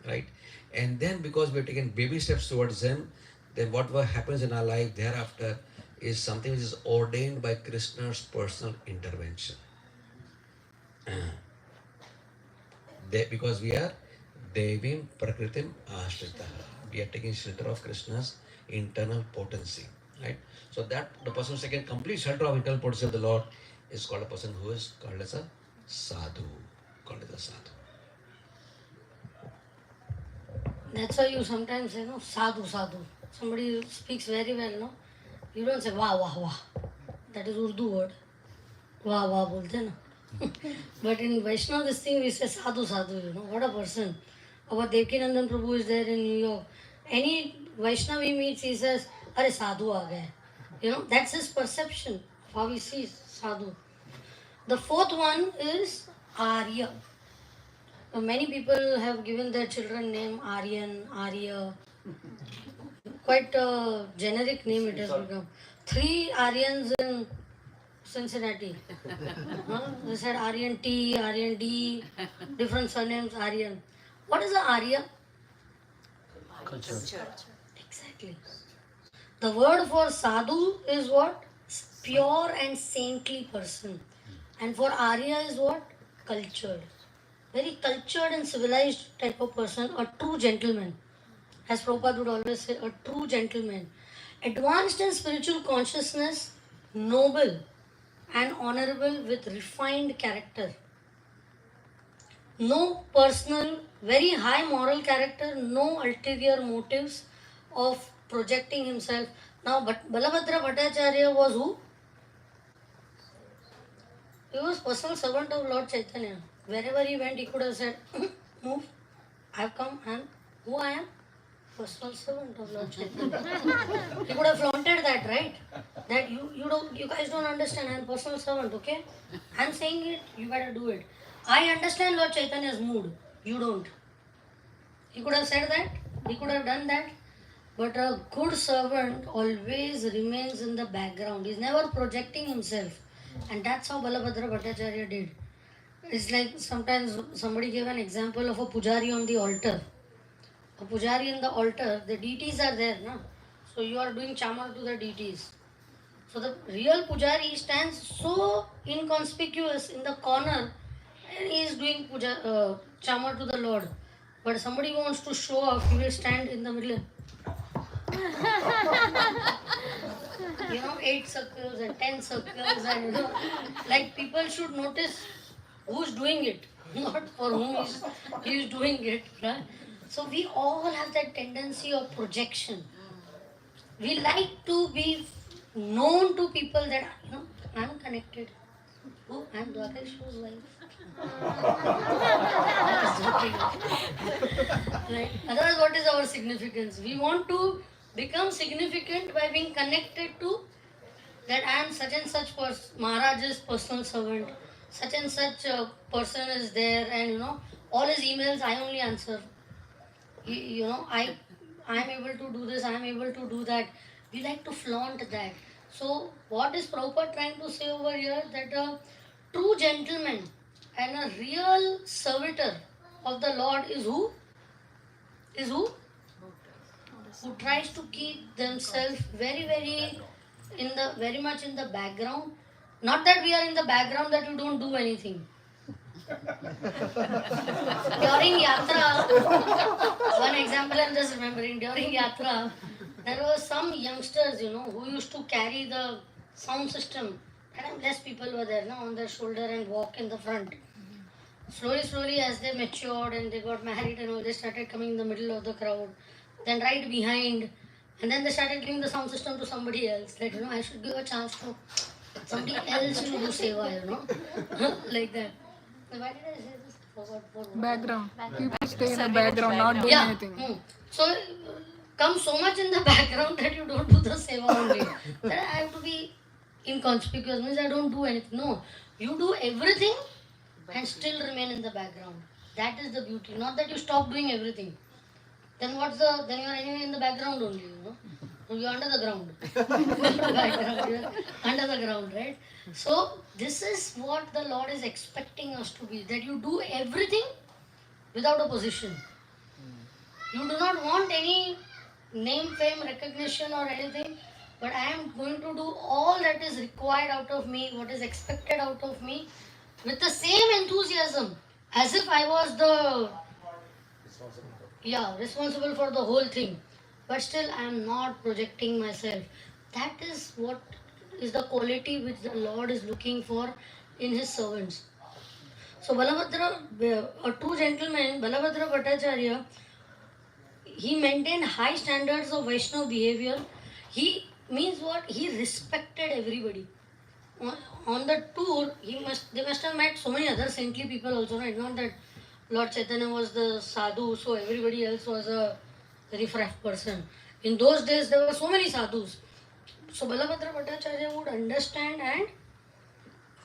right? And then because we have taken baby steps towards Him, then whatever happens in our life thereafter is something which is ordained by Krishna's personal intervention. Because we are Devim Prakritim Ashrita. We are taking shelter of Krishna's internal potency. Right? So that the person who taken complete shelter of internal potency of the Lord is called a person who is called as a sadhu. Called as a sadhu. That's why you sometimes say, no, sadhu, sadhu. Somebody speaks very well, no? You don't say, wah, wah, wah. That is Urdu word. Wah, wah, bolte na. But in Vaishnava, this thing we say sadhu, sadhu, you know. What a person. Our Devkinandan Prabhu is there in New York. Any Vaishnava he meets, he says, Are sadhu aa gaya. You know, that's his perception of how he sees sadhu. The fourth one is Arya. Many people have given their children name Aryan, Arya. Quite a generic name it has become. 3 Aryans in Cincinnati. They said Aryan T, Aryan D, different surnames Aryan. What is a Arya? Culture. Exactly. The word for sadhu is what? Pure and saintly person. And for Arya is what? Cultured. Very cultured and civilized type of person, a true gentleman. As Prabhupada would always say, a true gentleman. Advanced in spiritual consciousness, noble and honorable with refined character. No personal, very high moral character, no ulterior motives of projecting himself. Now, but Balabhadra Bhattacharya was who? He was personal servant of Lord Chaitanya. Wherever he went, he could have said, move, I've come and who I am? Personal servant of Lord Chaitanya. He could have flaunted that, right? That you guys don't understand, I'm personal servant, okay? I'm saying it, you better do it. I understand Lord Chaitanya's mood, you don't. He could have said that, he could have done that, but a good servant always remains in the background. He's never projecting himself. And that's how Balabhadra Bhattacharya did. It's like sometimes somebody gave an example of a pujari on the altar. A pujari in the altar, the deities are there, no? So you are doing chamar to the deities. So the real pujari stands so inconspicuous in the corner and he is doing chamar to the Lord. But somebody wants to show off, he will stand in the middle. 8 circles and 10 circles and like people should notice who's doing it, not for whom he is doing it, right? So we all have that tendency of projection. We like to be known to people that, I'm connected. Oh, I'm Dwakeshwar's wife. Right? Otherwise, what is our significance? We want to become significant by being connected to that I am such and such Maharaj's personal servant, such and such person is there, and all his emails I only answer. I am able to do this, I am able to do that. We like to flaunt that. So what is Prabhupada trying to say over here? That a true gentleman and a real servitor of the Lord is who? Is who? Who tries to keep themselves very much in the background. Not that we are in the background that you don't do anything. During yatra, one example I'm just remembering, during yatra, there were some youngsters, who used to carry the sound system. And less people were there, on their shoulder and walk in the front. Slowly, as they matured and they got married and all, they started coming in the middle of the crowd. Then right behind, and then they started giving the sound system to somebody else. That, I should give a chance to somebody else to do seva, like that. Why did I say this? For Background. People stay in the background, not doing anything. So, come so much in the background that you don't do the seva only. That I have to be inconspicuous, means I don't do anything. No, you do everything and still remain in the background. That is the beauty. Not that you stop doing everything. Then you are anyway in the background only, You're under the ground. Under the ground, right? So this is what the Lord is expecting us to be, that you do everything without a position. You do not want any name, fame, recognition or anything, but I am going to do all that is required out of me, what is expected out of me, with the same enthusiasm as if I was the responsible for the whole thing. But still, I am not projecting myself. That is what is the quality which the Lord is looking for in His servants. So Balabhadra, a true gentleman, Balabhadra Bhattacharya, he maintained high standards of Vaishnav behavior. He means what? He respected everybody. On the tour, they must have met so many other saintly people also, right? Not that Lord Chaitanya was the sadhu, so everybody else was a riffraff person. In those days, there were so many sadhus. So Balabhadra Bhattacharya would understand and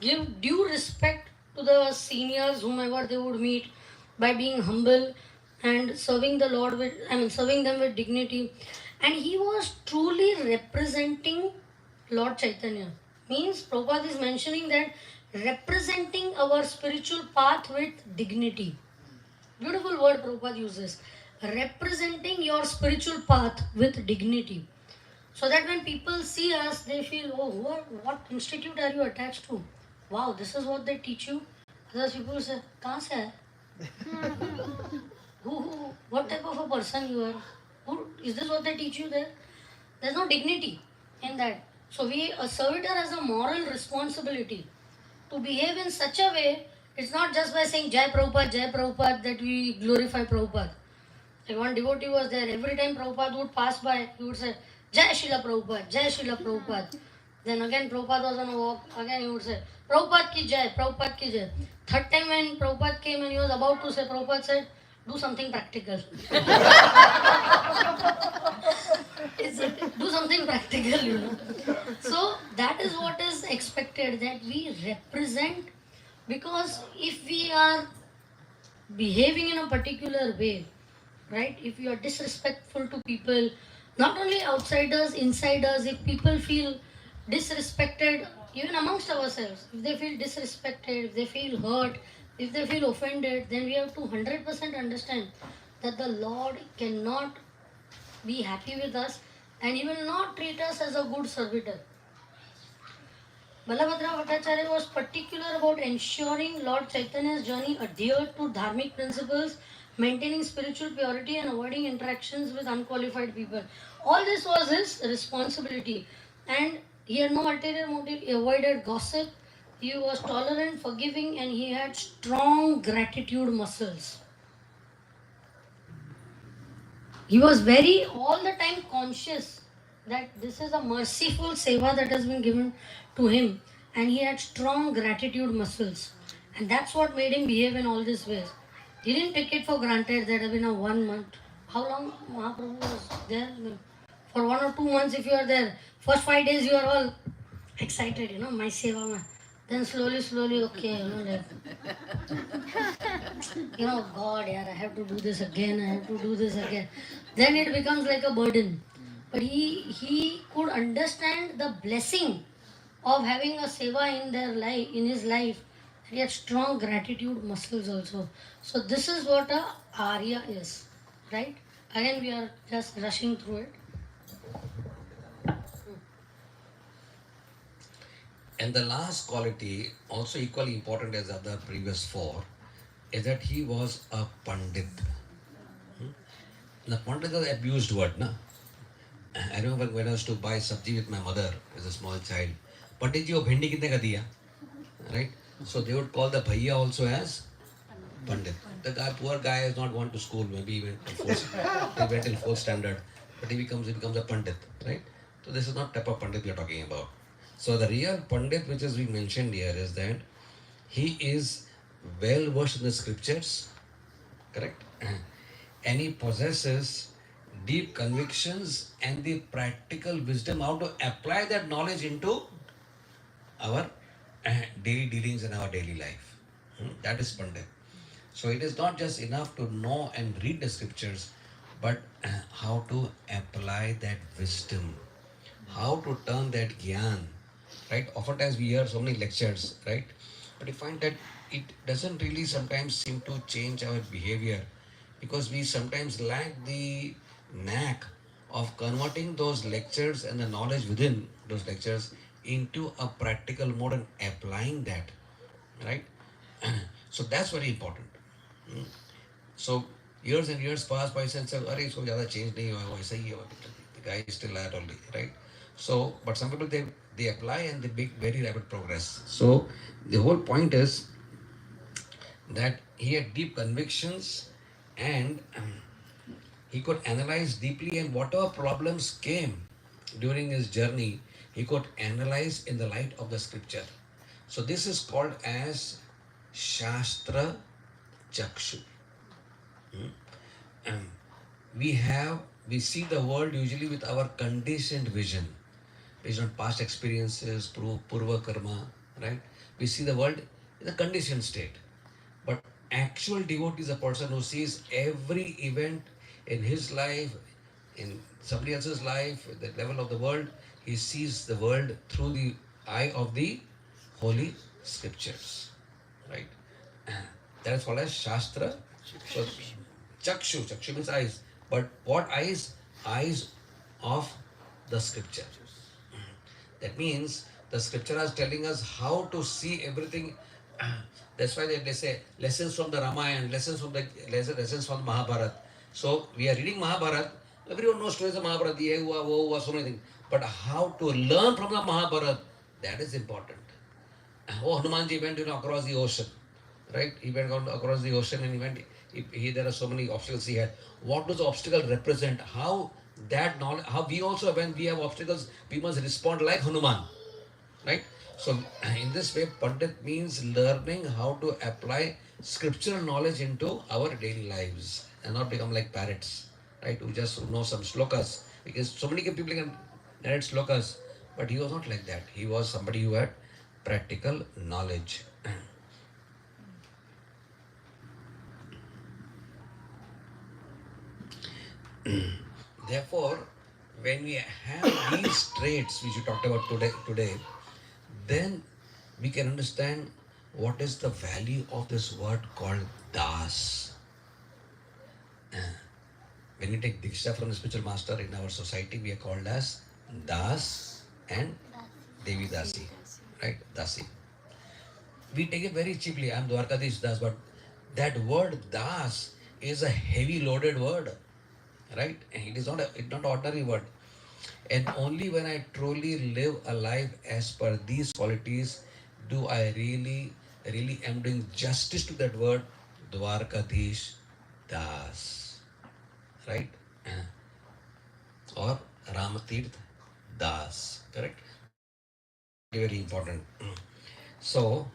give due respect to the seniors, whomever they would meet, by being humble and serving the Lord with, serving them with dignity. And he was truly representing Lord Chaitanya. Means Prabhupada is mentioning that representing our spiritual path with dignity. Beautiful word Prabhupada uses. Representing your spiritual path with dignity. So that when people see us, they feel, oh, what institute are you attached to? Wow, this is what they teach you. Other people say, kahan se hai? What type of a person you are? Is this what they teach you there? There's no dignity in that. So a servitor has a moral responsibility to behave in such a way. It's not just by saying Jai Prabhupada that we glorify Prabhupada. Like one devotee was there, every time Prabhupada would pass by, he would say, Jai Srila Prabhupada, Jai Srila Prabhupada. Then again Prabhupada was on a walk, again he would say, Prabhupada ki Jai, Prabhupada ki Jai. Third time when Prabhupada came and he was about to say, Prabhupada said, do something practical. Do something practical, you know. So that is what is expected, that we represent, because if we are behaving in a particular way, right, if you are disrespectful to people, not only outsiders, insiders, if people feel disrespected, even amongst ourselves, if they feel disrespected, if they feel hurt, if they feel offended, then we have to 100% understand that the Lord cannot be happy with us and He will not treat us as a good servitor. Balabhadra Bhattacharya was particular about ensuring Lord Chaitanya's journey adhered to dharmic principles, maintaining spiritual purity and avoiding interactions with unqualified people. All this was his responsibility, and he had no ulterior motive. He avoided gossip, he was tolerant, forgiving, and he had strong gratitude muscles. He was very all the time conscious that this is a merciful seva that has been given to him, and he had strong gratitude muscles, and that's what made him behave in all these ways. He didn't take it for granted that in a 1 month. How long Mahaprabhu was there? For 1 or 2 months, if you are there, first 5 days you are all excited, you know, my seva. Then slowly, okay, you know, like, you know, God, yeah, I have to do this again, Then it becomes like a burden. But he could understand the blessing of having a seva in their life, in his life. He had strong gratitude muscles also. So this is what a Arya is, right? Again, we are just rushing through it. And the last quality, also equally important as the other previous 4, is that he was a Pandit. Now, Pandit is an abused word, na? I remember when I was to buy sabji with my mother as a small child. Pandit ji, wo bhendi kitne ka diya? Right? So they would call the bhaiya also as Pandit. The guy, poor guy has not gone to school, maybe he went till 4th standard, but he becomes a Pandit, right? So this is not type of Pandit we are talking about. So the real Pandit which is being mentioned here is that he is well versed in the scriptures, correct? And he possesses deep convictions and the practical wisdom how to apply that knowledge into our daily dealings in our daily life. That is Pandit. So it is not just enough to know and read the scriptures, but how to apply that wisdom, how to turn that gyan, right? Oftentimes we hear so many lectures, right? But we find that it doesn't really sometimes seem to change our behavior because we sometimes lack the knack of converting those lectures and the knowledge within those lectures into a practical mode and applying that, right? So that's very important. Hmm. So years and years pass by since अरे इसको ज़्यादा change नहीं हुआ वैसा ही है the guy is still that only, right? So but some people they apply and they make very rapid progress. So the whole point is that he had deep convictions and he could analyze deeply, and whatever problems came during his journey he could analyze in the light of the scripture. So this is called as Shastra Chakshu. We see the world usually with our conditioned vision based on past experiences, purva karma, right? We see the world in a conditioned state. But actual devotee is a person who sees every event in his life, in somebody else's life, at the level of the world. He sees the world through the eye of the holy scriptures, right? That is called as Shastra. So, Chakshu means eyes. But what eyes? Eyes of the scripture. That means the scripture is telling us how to see everything. That's why they say lessons from the Ramayana, lessons from the Mahabharata. So we are reading Mahabharata. Everyone knows stories of Mahabharata. Ye hua, wo hua, so many things. But how to learn from the Mahabharata, that is important. Oh, Hanumanji went across the ocean, right? He went across the ocean and he went. There are so many obstacles he had. What does the obstacle represent? How that knowledge? How we also, when we have obstacles, we must respond like Hanuman, right? So in this way, Pandit means learning how to apply scriptural knowledge into our daily lives and not become like parrots, right? Who just know some slokas, because so many people can narrate slokas, but he was not like that. He was somebody who had practical knowledge. Therefore, when we have these traits which we talked about today, then we can understand what is the value of this word called Das. When we take Diksha from the spiritual master in our society, we are called as Das and Devi Dasi, right? Dasi. We take it very cheaply. I am Dwarkadish Das, but that word Das is a heavy loaded word, right? It is not an ordinary word. And only when I truly live a life as per these qualities do I really am doing justice to that word, Dwarkadish Das, right? Or Ramatirth Das, correct? Very important. So,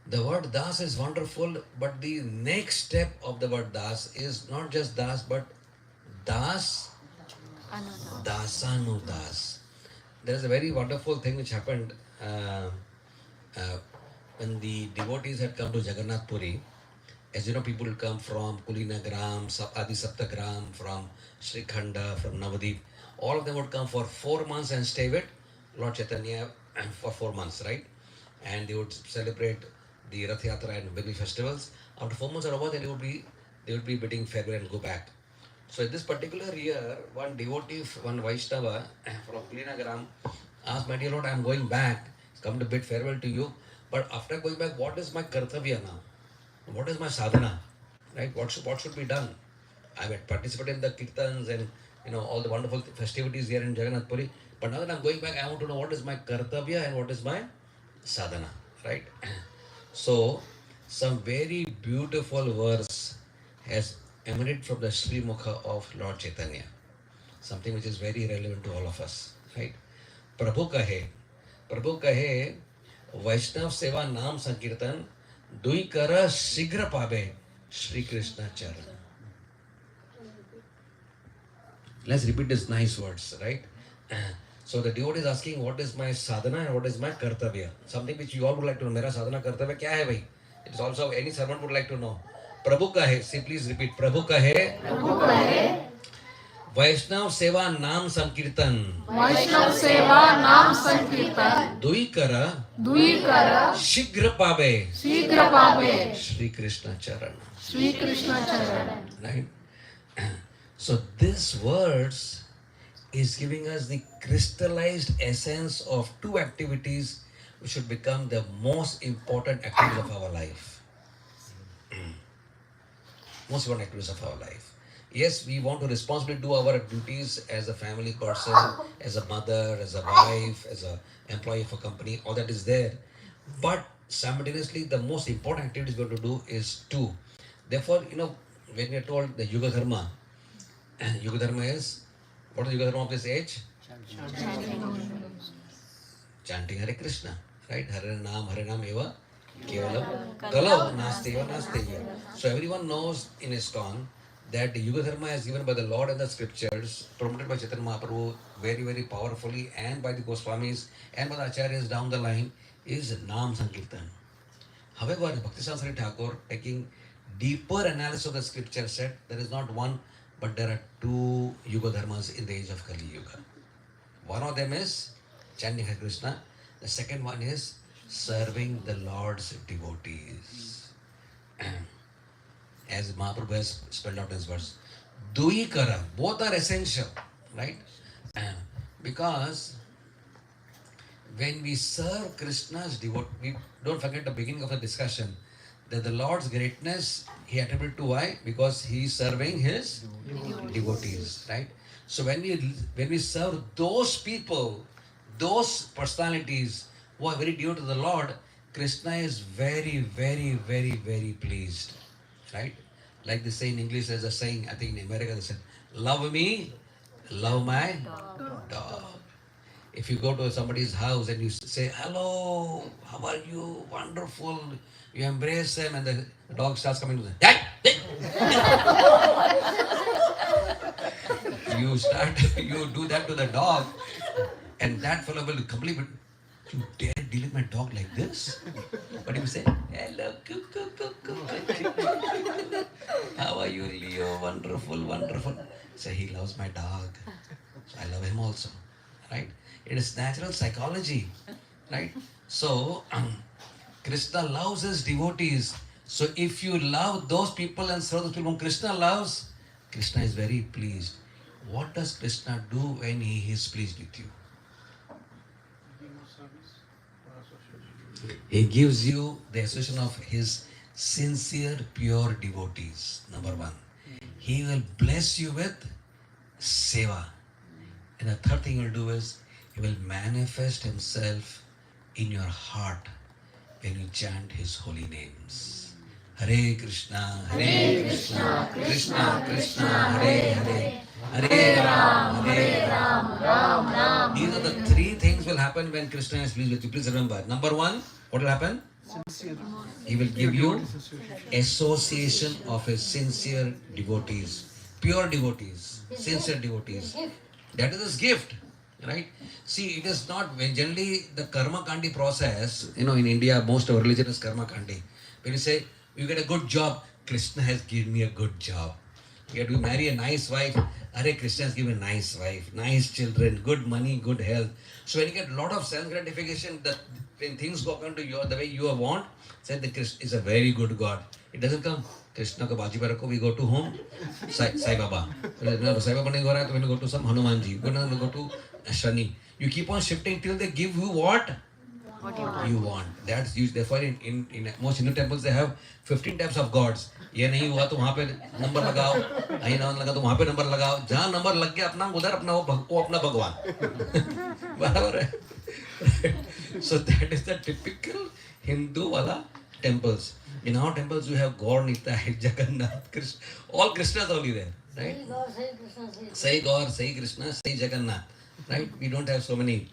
the word Das is wonderful, but the next step of the word Das is not just Das, but Das, Dasanudas. There is a very wonderful thing which happened when the devotees had come to Jagannath Puri. As you know, people will come from Kulinagram, Adi Saptagram, from Srikhanda, from Navadip. All of them would come for 4 months and stay with Lord Chaitanya for 4 months, right? And they would celebrate the Rath Yatra and many festivals. After 4 months are over, then they would be bidding farewell and go back. So in this particular year, one devotee, one Vaishnava from Kulinagram asked, "My dear Lord, I am going back. Come to bid farewell to you. But after going back, what is my kartavya now? What is my sadhana? Right? What should be done? I had participated in the kirtans and all the wonderful festivities here in Jagannath Puri. But now that I'm going back, I want to know what is my kartavya and what is my sadhana." Right? So, some very beautiful verse has emanated from the Sri Mukha of Lord Chaitanya. Something which is very relevant to all of us. Right? Prabhu kahe, Vaishnav Seva Naam Sankirtan, Dui Kara Shigra Pabe, Shri Krishna Charan. Let's repeat these nice words, right? So the devotee is asking, what is my sadhana and what is my kartavya? Something which you all would like to know. Mera sadhana kartavya kya hai bhai? It is also any servant would like to know. Prabhu kahe, say please repeat. Prabhu kahe, Vaishnav Seva Naam Sankirtan, Vaishnav Seva Naam Sankirtan, Dui Kara Shigra Shigra Pabe, Shigra Pabe, Shri Krishna Charan. Sri Krishna Charan. Right? So this verse is giving us the crystallized essence of two activities which should become the most important activities of our life. Most important activities of our life. Yes, we want to responsibly do our duties as a family person, as a mother, as a wife, as an employee of a company, all that is there. But simultaneously, the most important activities we're going to do is two. Therefore, when we are told the Yuga Dharma is, what is Yuga Dharma of this age? Chanting Hare Krishna, right? Hare Nam Eva Kevalam Kalau Nasteva Nasteva. So everyone knows in ISKCON that the Yuga Dharma is given by the Lord and the scriptures, promoted by Chaitanya Mahaprabhu very, very powerfully, and by the Goswamis and by the Acharyas down the line, is Nam Sankirtan. However, Bhakti Thakur, taking deeper analysis of the scripture, said there is not one, but there are two Yuga Dharmas in the age of Kali Yuga. One of them is chanting Hare Krishna. The second one is serving the Lord's devotees. As Mahaprabhu has spelled out in his verse, Dui Kara, both are essential, right? Because when we serve Krishna's devotee, we don't forget the beginning of the discussion that the Lord's greatness he attributed to why? Because he is serving his devotees, right? So when we serve those people, those personalities who are very dear to the Lord, Krishna is very, very, very, very pleased, right? Like they say in English, there's a saying, I think in America they said, love me, love my dog. If you go to somebody's house and you say, hello, how are you, wonderful, you embrace them and the dog starts coming to them, you do that to the dog and that fellow will completely, you dare deal with my dog like this? But he will say, hello, how are you, Leo, wonderful, wonderful. Say, he loves my dog, so I love him also, right? It is natural psychology, right? So, Krishna loves his devotees. So if you love those people and serve those people whom Krishna loves, Krishna is very pleased. What does Krishna do when he is pleased with you? He gives you the association of his sincere, pure devotees, number one. He will bless you with seva. And the third thing he will do is, he will manifest himself in your heart when you chant his holy names. Hare Krishna, Krishna Krishna, Hare Hare, Hare Ram, Ram Ram. These are the three things will happen when Krishna is pleased with you. Please remember. Number one, what will happen? He will give you association of his sincere devotees, pure devotees, sincere devotees. That is his gift, right? See, it is not, when generally the karma kandi process, in India, most of our religion is karma kandi. When you say, you get a good job, Krishna has given me a good job. You have to marry a nice wife, Hare Krishna has given a nice wife, nice children, good money, good health. So when you get a lot of self-gratification, that when things go according to you, the way you want, say that Krishna is a very good God. It doesn't come, Krishna ka baji par rakho, we go to whom? Sai Baba. No, Sai Baba nahi ho raha hai, when you go to some Hanumanji, we go to Shani. You keep on shifting till they give you what? You want. That's used. Therefore, in most Hindu temples, they have 15 types of gods. ये नहीं हुआ तो वहाँ पे number लगाओ, नहीं लगा तो वहाँ पे नंबर लगाओ, जहाँ नंबर लग गया अपना उधर अपना वो अपना भगवान, बराबर है. So that is the typical Hindu wala temples. In our temples, we have Gaur Nitai, Jagannath, Krishna, all Krishnas only there, right? Say Gaur, say Krishna, say Jagannath, right? We don't have so many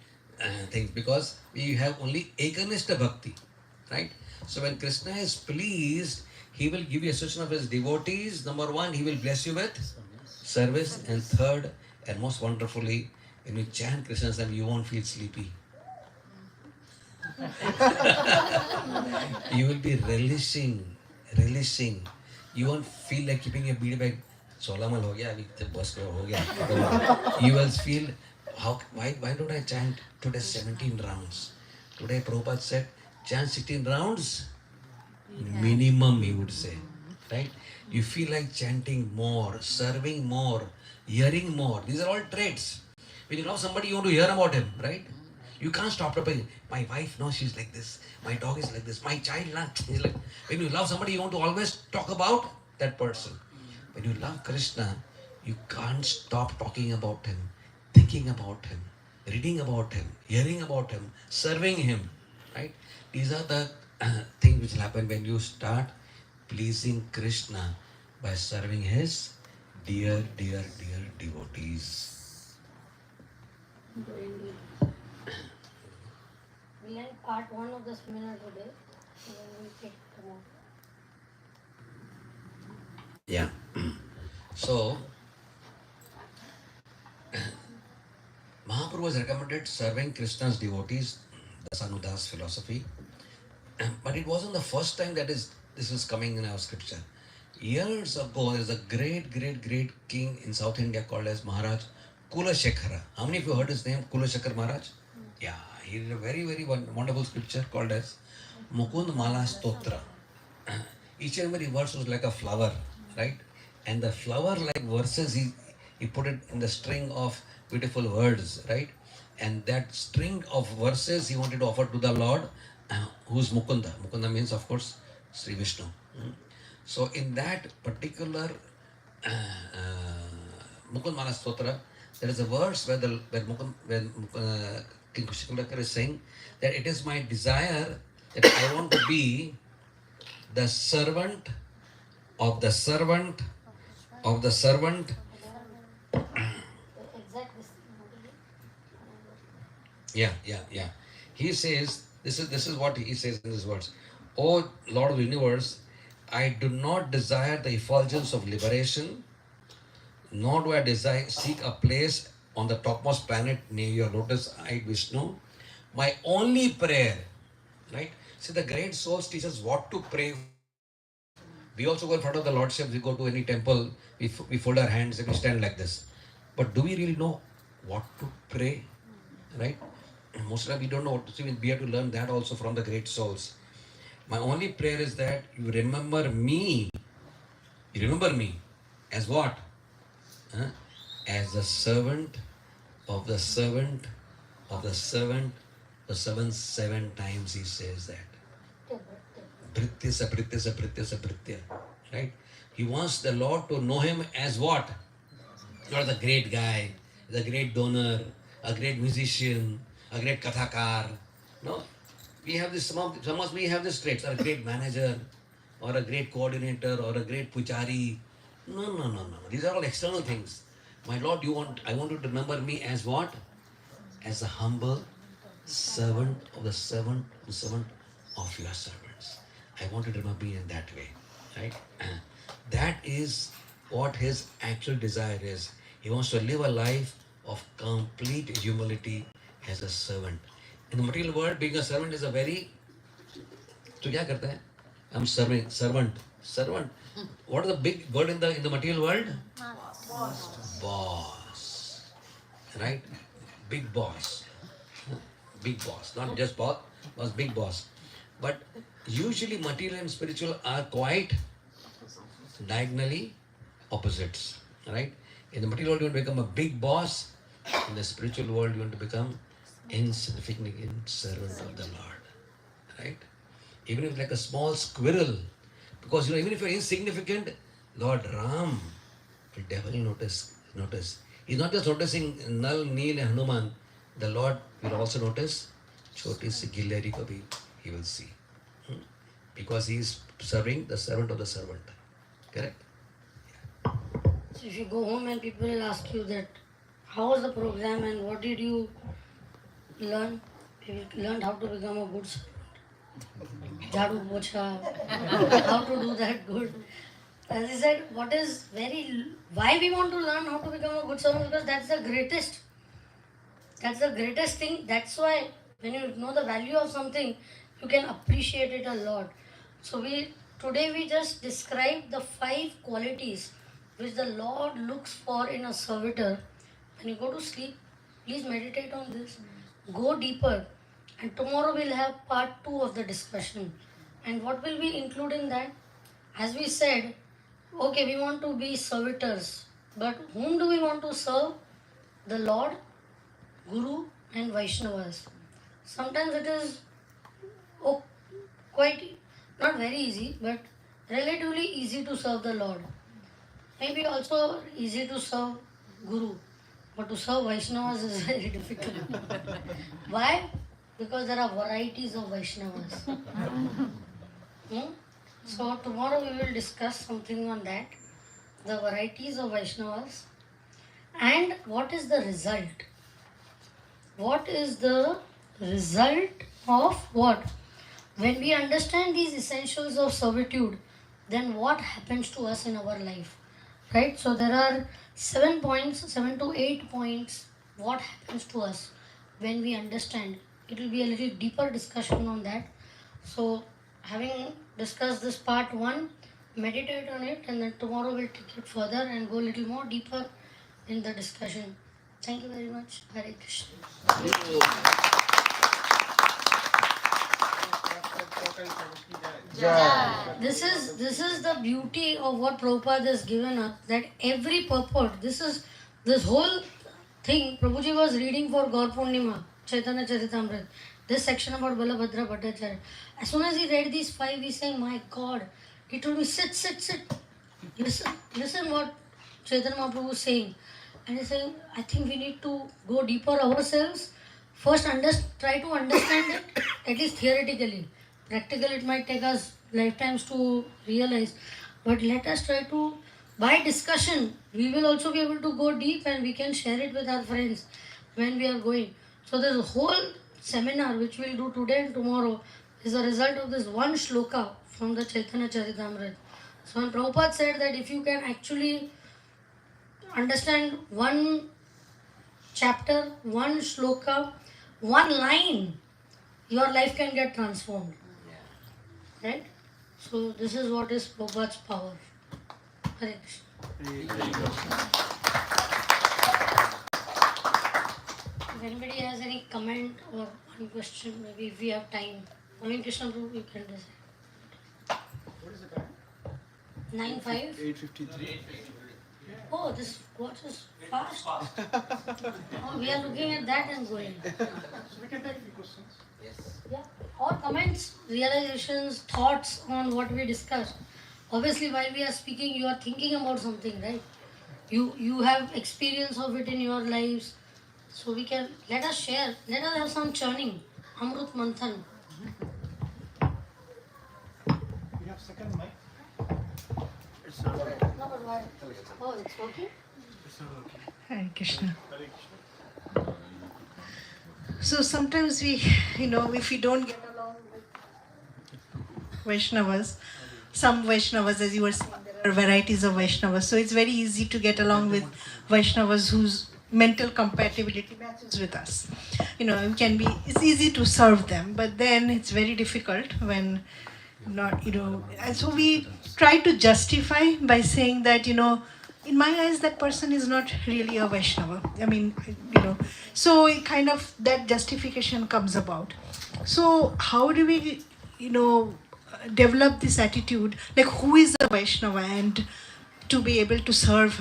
things because we have only Ekanishta Bhakti, right? So when Krishna is pleased, he will give you association of his devotees. Number one, he will bless you with service. And third, and most wonderfully, when you chant Krishna's name, you won't feel sleepy. You will be relishing. You won't feel like keeping your bead bag. Solamal ho gaya, abhi bus ho gaya. You will feel, why don't I chant today 17 rounds? Today Prabhupada said, chant 16 rounds, minimum he would say. right? You feel like chanting more, serving more, hearing more. These are all traits. When you love somebody, you want to hear about him, right? You can't stop talking. My wife, no, she's like this. My dog is like this. My child, is like. When you love somebody, you want to always talk about that person. When you love Krishna, you can't stop talking about him, thinking about him, reading about him, hearing about him, serving him, right? These are the things which will happen when you start pleasing Krishna by serving his dear, dear, dear devotees. We'll end part 1 of the seminar today, and then we'll take tomorrow. Yeah. So, Mahaprabhu has recommended serving Krishna's devotees, the Sanudas philosophy. But it wasn't the first time that this is coming in our scripture. Years ago, there's a great, great, great king in South India called as Maharaj Kulashekara. How many of you heard his name, Kulashekar Maharaj? Yeah, he did a very, very wonderful scripture called as Mukund Mala Stotra. Each and every verse was like a flower, right? And the flower-like verses, he put it in the string of beautiful words, right? And that string of verses he wanted to offer to the Lord, who's Mukunda. Mukunda means, of course, Sri Vishnu. So in that particular Mukund Mala Stotra, there is a verse where King Kushikulakar is saying that it is my desire that I want to be the servant of the servant of the servant. Yeah. He says, this is what he says in these words. O Lord of the universe, I do not desire the effulgence of liberation, nor do I seek a place on the topmost planet near your lotus-eyed Vishnu. My only prayer, right? See, the great souls teach us what to pray. We also go in front of the Lordship, we go to any temple, we fold our hands and we stand like this. But do we really know what to pray? Right? Most of the time we don't know what to say. We have to learn that also from the great souls. My only prayer is that you remember me. You remember me as what? Huh? As the servant of the servant of the servant. The seven times he says that. Bhritya. Right? He wants the Lord to know him as what? Not the great guy, the great donor, a great musician, a great kathakar. No. We have this, some of us we have this traits, or a great manager, or a great coordinator, or a great puchari. No. These are all external things. My Lord, I want you to remember me as what? As a humble servant of the servant of your servants. I want you to remember me in that way. Right? That is what his actual desire is. He wants to live a life of complete humility as a servant. In the material world, being a servant is a very... So क्या करता है? I'm serving, servant. What is the big word in the material world? Boss. Right? Big boss. Big boss. Not just boss, but big boss. But usually material and spiritual are quite diagonally opposites. Right? In the material world, you want to become a big boss. In the spiritual world, you want to become insignificant servant of the Lord. Right? Even if like a small squirrel. Because even if you're insignificant, Lord Ram will definitely notice. He's not just noticing Nal, Neel and Hanuman. The Lord will also notice Choti si Gilleri ko bhi he will see. Because he is serving the servant of the servant. Correct? So if you go home and people will ask you that, how was the program and what did you learn? You learned how to become a good servant. Jhadu pocha, how to do that good. As I said, why we want to learn how to become a good servant? Because that's the greatest thing. That's why when you know the value of something, you can appreciate it a lot. So today we just described the 5 qualities which the Lord looks for in a servitor. When you go to sleep, please meditate on this. Go deeper. And tomorrow we'll have part 2 of the discussion. And what will we include in that? as we said, okay, we want to be servitors, but whom do we want to serve? The Lord, Guru, and Vaishnavas. Sometimes it is oh, quite not very easy, but relatively easy to serve the Lord. Maybe also easy to serve Guru, but to serve Vaishnavas is very difficult. Why? Because there are varieties of Vaishnavas. So tomorrow we will discuss something on that, the varieties of Vaishnavas, and what is the result. What is the result of what? When we understand these essentials of servitude, then what happens to us in our life? Right? So there are 7 points, 7 to 8 points, what happens to us when we understand. It will be a little deeper discussion on that. So having discussed this part 1, meditate on it, and then tomorrow we'll take it further and go a little more deeper in the discussion. Thank you very much. Hare Krishna. This is the beauty of what Prabhupada has given us, that every purport, this whole thing Prabhuji was reading for Gaur Purnima, Chaitanya Charitamrita, this section about Balabhadra Bhattacharya. As soon as he read these 5, he's saying, my God, he told me, sit. Listen what Chaitanya Mahaprabhu is saying. And he's saying, I think we need to go deeper ourselves. First, try to understand it, at least theoretically. Practically, it might take us lifetimes to realize. But let us try to, by discussion, we will also be able to go deep and we can share it with our friends when we are going. So there's a whole seminar which we'll do today and tomorrow is a result of this one shloka from the Chaitanya Charitamrita. So when Prabhupada said that if you can actually understand one chapter, one shloka, one line, your life can get transformed. Right? So this is what is Prabhupada's power. Hare Krishna. If anybody has any comment or one question, maybe if we have time. Naveen Krishna Prabhu, you can decide. What is the time? 9:05. 8:53. Oh, this watch is fast. Oh, we are looking at that and going. So we can take a few questions. Yeah. Or comments, realizations, thoughts on what we discussed. Obviously, while we are speaking, you are thinking about something, right? You have experience of it in your lives. So we can, let us share. Let us have some churning. Amrut Manthan. You have second mic? It's not working. No, but why? Oh, it's working? It's not working. Hare Krishna. Hare Krishna. So sometimes we, if we don't get along with Vaishnavas, some Vaishnavas, as you were saying, there are varieties of Vaishnavas. So it's very easy to get along with Vaishnavas whose mental compatibility matches with us. It's easy to serve them, but then it's very difficult when not, and so we try to justify by saying that, in my eyes, that person is not really a Vaishnava. So it kind of that justification comes about. So how do we, develop this attitude, like who is a Vaishnava, and to be able to serve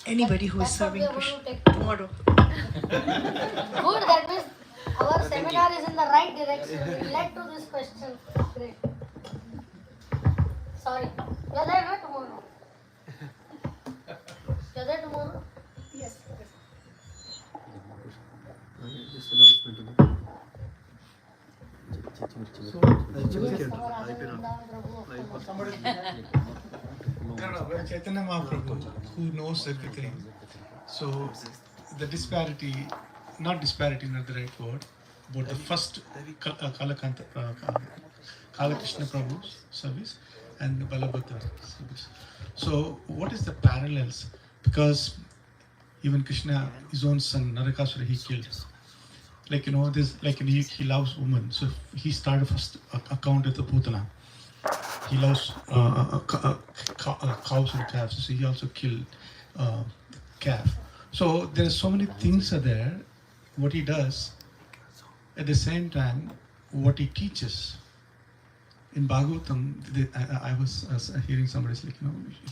anybody who is serving Krishna tomorrow? Good, that means our seminar is in the right direction. It led to this question. Great. Sorry. You're there, right, tomorrow? You're there tomorrow? Yes. This announcement. Well, Chaitanya Mahaprabhu, who knows everything. So the disparity, not the right word, but the first Kala Krishna Prabhu's service and the Balabhadra service. So what is the parallels? Because even Krishna, his own son, Narakasura, he killed. He loves women. So he started first account with the Putana. He loves cows and calves, so he also killed calf. So there are so many things are there, what he does, at the same time, what he teaches. in Bhagavatam, I was hearing somebody say,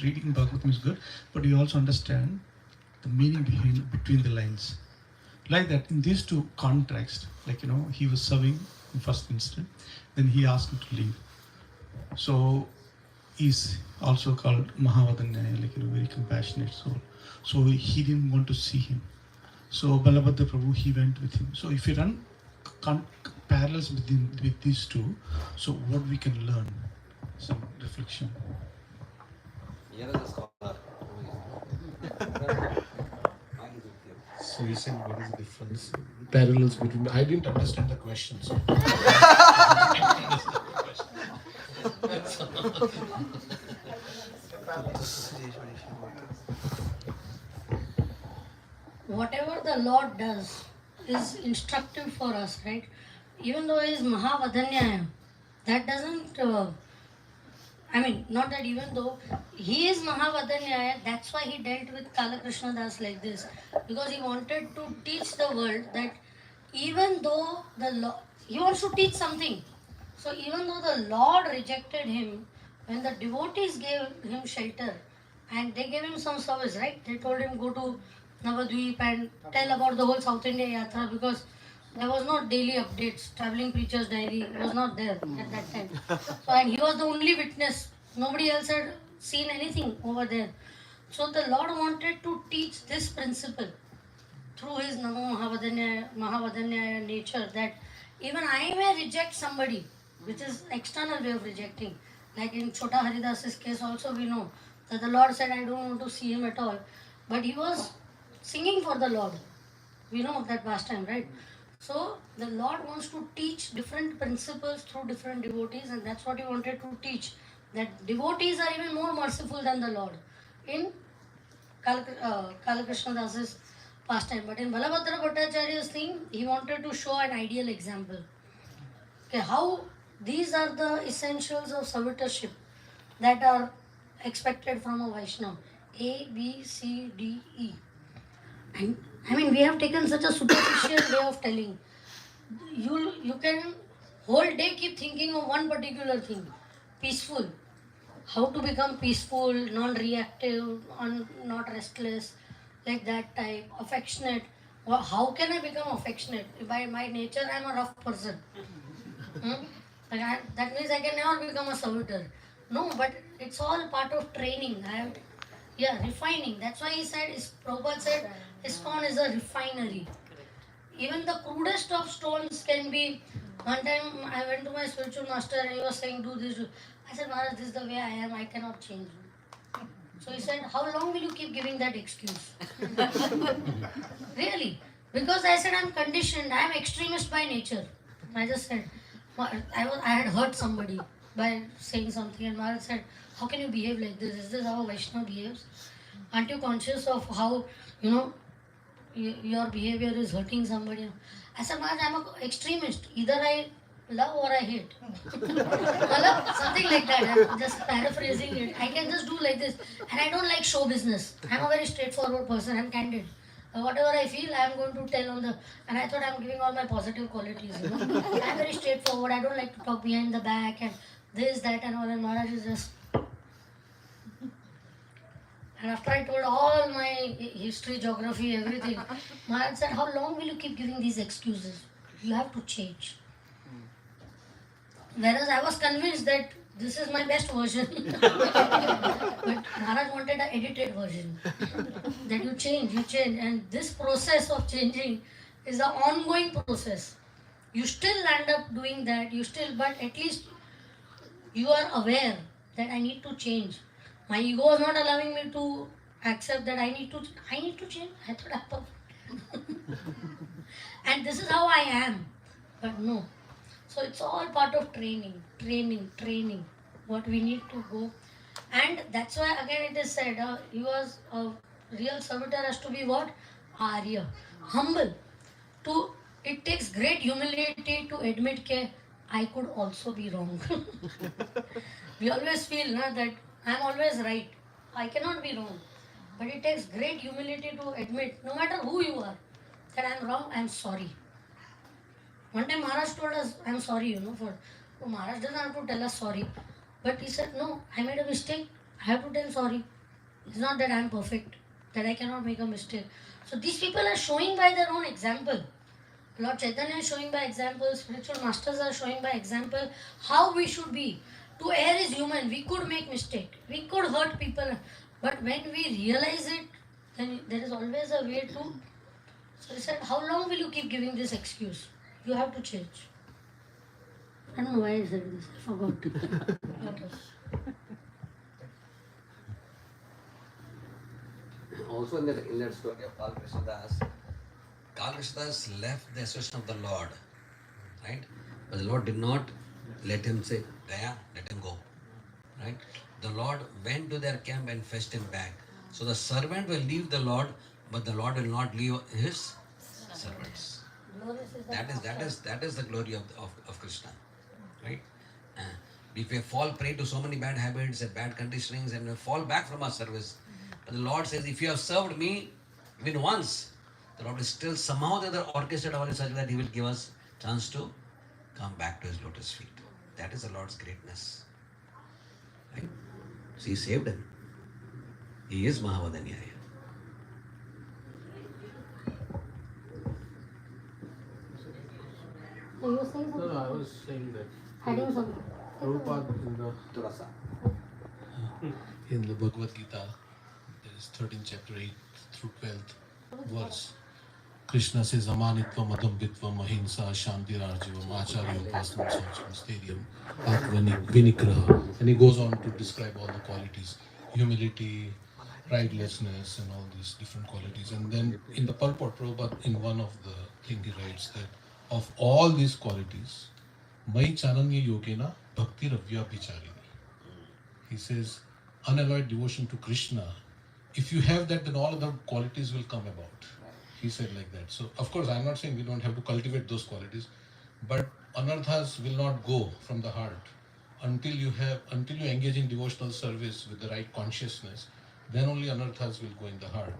reading Bhagavatam is good, but you also understand the meaning between the lines. Like that, in these two contexts, he was serving in first instant, then he asked him to leave. So he's also called Mahavadanyaya, very compassionate soul. So he didn't want to see him. So Balabhadra Prabhu, he went with him. So if you run parallels with these two, so what we can learn, some reflection. Here is the scholar. So you said what is the difference? Parallels between. I didn't understand the question. So. Whatever the Lord does is instructive for us, right? Even though he is Mahavadanyaya, that doesn't, not that even though he is Mahavadanyaya, that's why he dealt with Kala Krishna Das like this. Because he wanted to teach the world that even though he wants to teach something. So even though the Lord rejected him, when the devotees gave him shelter, and they gave him some service, right? They told him go to Navadvip and tell about the whole South India Yatra, because there was no daily updates. Traveling Preacher's Diary was not there at that time. So, and he was the only witness. Nobody else had seen anything over there. So the Lord wanted to teach this principle through his Namo Mahavadanyaya nature, that even I may reject somebody, which is external way of rejecting. Like in Chota Haridas's case also we know that the Lord said, I don't want to see him at all. But he was singing for the Lord. We know of that pastime, right? So the Lord wants to teach different principles through different devotees, and that's what he wanted to teach. That devotees are even more merciful than the Lord in Kala Krishna Das's pastime. But in Balabhadra Bhattacharya's thing, he wanted to show an ideal example. Okay, how these are the essentials of servitorship that are expected from a Vaishnava. A, B, C, D, E. And we have taken such a superficial way of telling. You can whole day keep thinking of one particular thing. Peaceful. How to become peaceful, non-reactive, not restless, like that type. Affectionate. Well, how can I become affectionate? By my nature, I am a rough person. That means I can never become a servitor. No, but it's all part of training. Refining. That's why he said, Prabhupada said, ISKCON is a refinery. Even the crudest of stones can be. One time I went to my spiritual master and he was saying, do this. I said, Maharaj, this is the way I am. I cannot change. So he said, how long will you keep giving that excuse? Really? Because I said, I'm conditioned. I'm extremist by nature. I just said, I had hurt somebody by saying something, and Maharaj said, how can you behave like this? Is this how a Vaishnava behaves? Aren't you conscious of how, your behavior is hurting somebody? I said, Maharaj, I'm an extremist. Either I love or I hate. Something like that. I'm just paraphrasing it. I can just do like this. And I don't like show business. I'm a very straightforward person. I'm candid. Whatever I feel, I'm going to tell on the. And I thought I'm giving all my positive qualities. I'm very straightforward. I don't like to talk behind the back and this, that, and all. And Maharaj is just. And after I told all my history, geography, everything, Maharaj said, how long will you keep giving these excuses? You have to change. Whereas I was convinced that this is my best version. But Maharaj wanted an edited version. That you change. And this process of changing is an ongoing process. You still end up doing that. But at least you are aware that I need to change. My ego was not allowing me to accept that I need to change. I thought I'm perfect. And this is how I am. But no. So it's all part of training. What we need to go. And that's why again it is said, he was a real servitor has to be what? Arya. Humble. It takes great humility to admit that I could also be wrong. We always feel that I'm always right. I cannot be wrong. But it takes great humility to admit, no matter who you are, that I'm wrong, I'm sorry. One time Maharaj told us, I'm sorry, for So Maharaj doesn't have to tell us sorry. But he said, no, I made a mistake. I have to tell sorry. It's not that I am perfect, that I cannot make a mistake. So these people are showing by their own example. Lord Chaitanya is showing by example, spiritual masters are showing by example how we should be. To err is human. We could make mistake. We could hurt people. But when we realize it, then there is always a way to. So he said, how long will you keep giving this excuse? You have to change. I don't know why I said this. I forgot. Also in that story of Karl Krishnadas left the association of the Lord, right? But the Lord did not let him say, Daya, let him go, right? The Lord went to their camp and fetched him back. So the servant will leave the Lord, but the Lord will not leave his servants. That is the glory of Krishna, right? If we fall prey to so many bad habits and bad conditionings and we fall back from our service, but the Lord says, if you have served me even once, the Lord will still somehow the other orchestrate our life such that He will give us chance to come back to His lotus feet. That is the Lord's greatness. Right? So He saved him. He is Mahavadanyaya. So you were saying something? No, I was saying that Hiding something. Prabhupada Tulasa. in the Bhagavad Gita, there is 13th chapter 8 through 12th verse. Krishna says, Amanitvam, Adambitvam, Ahimsa, Shantirarjivam, Acharya, Upasana, Stadium, Vinigraha. And he goes on to describe all the qualities humility, pridelessness, and all these different qualities. And then in the purport, Prabhupada, in one of the thing he writes that of all these qualities, Mai Chananya Yogena Bhakti Ravya Bicharini. He says, unalloyed devotion to Krishna. If you have that, then all other qualities will come about. He said like that. So, of course, I'm not saying we don't have to cultivate those qualities, but anarthas will not go from the heart until you engage in devotional service with the right consciousness. Then only anarthas will go in the heart.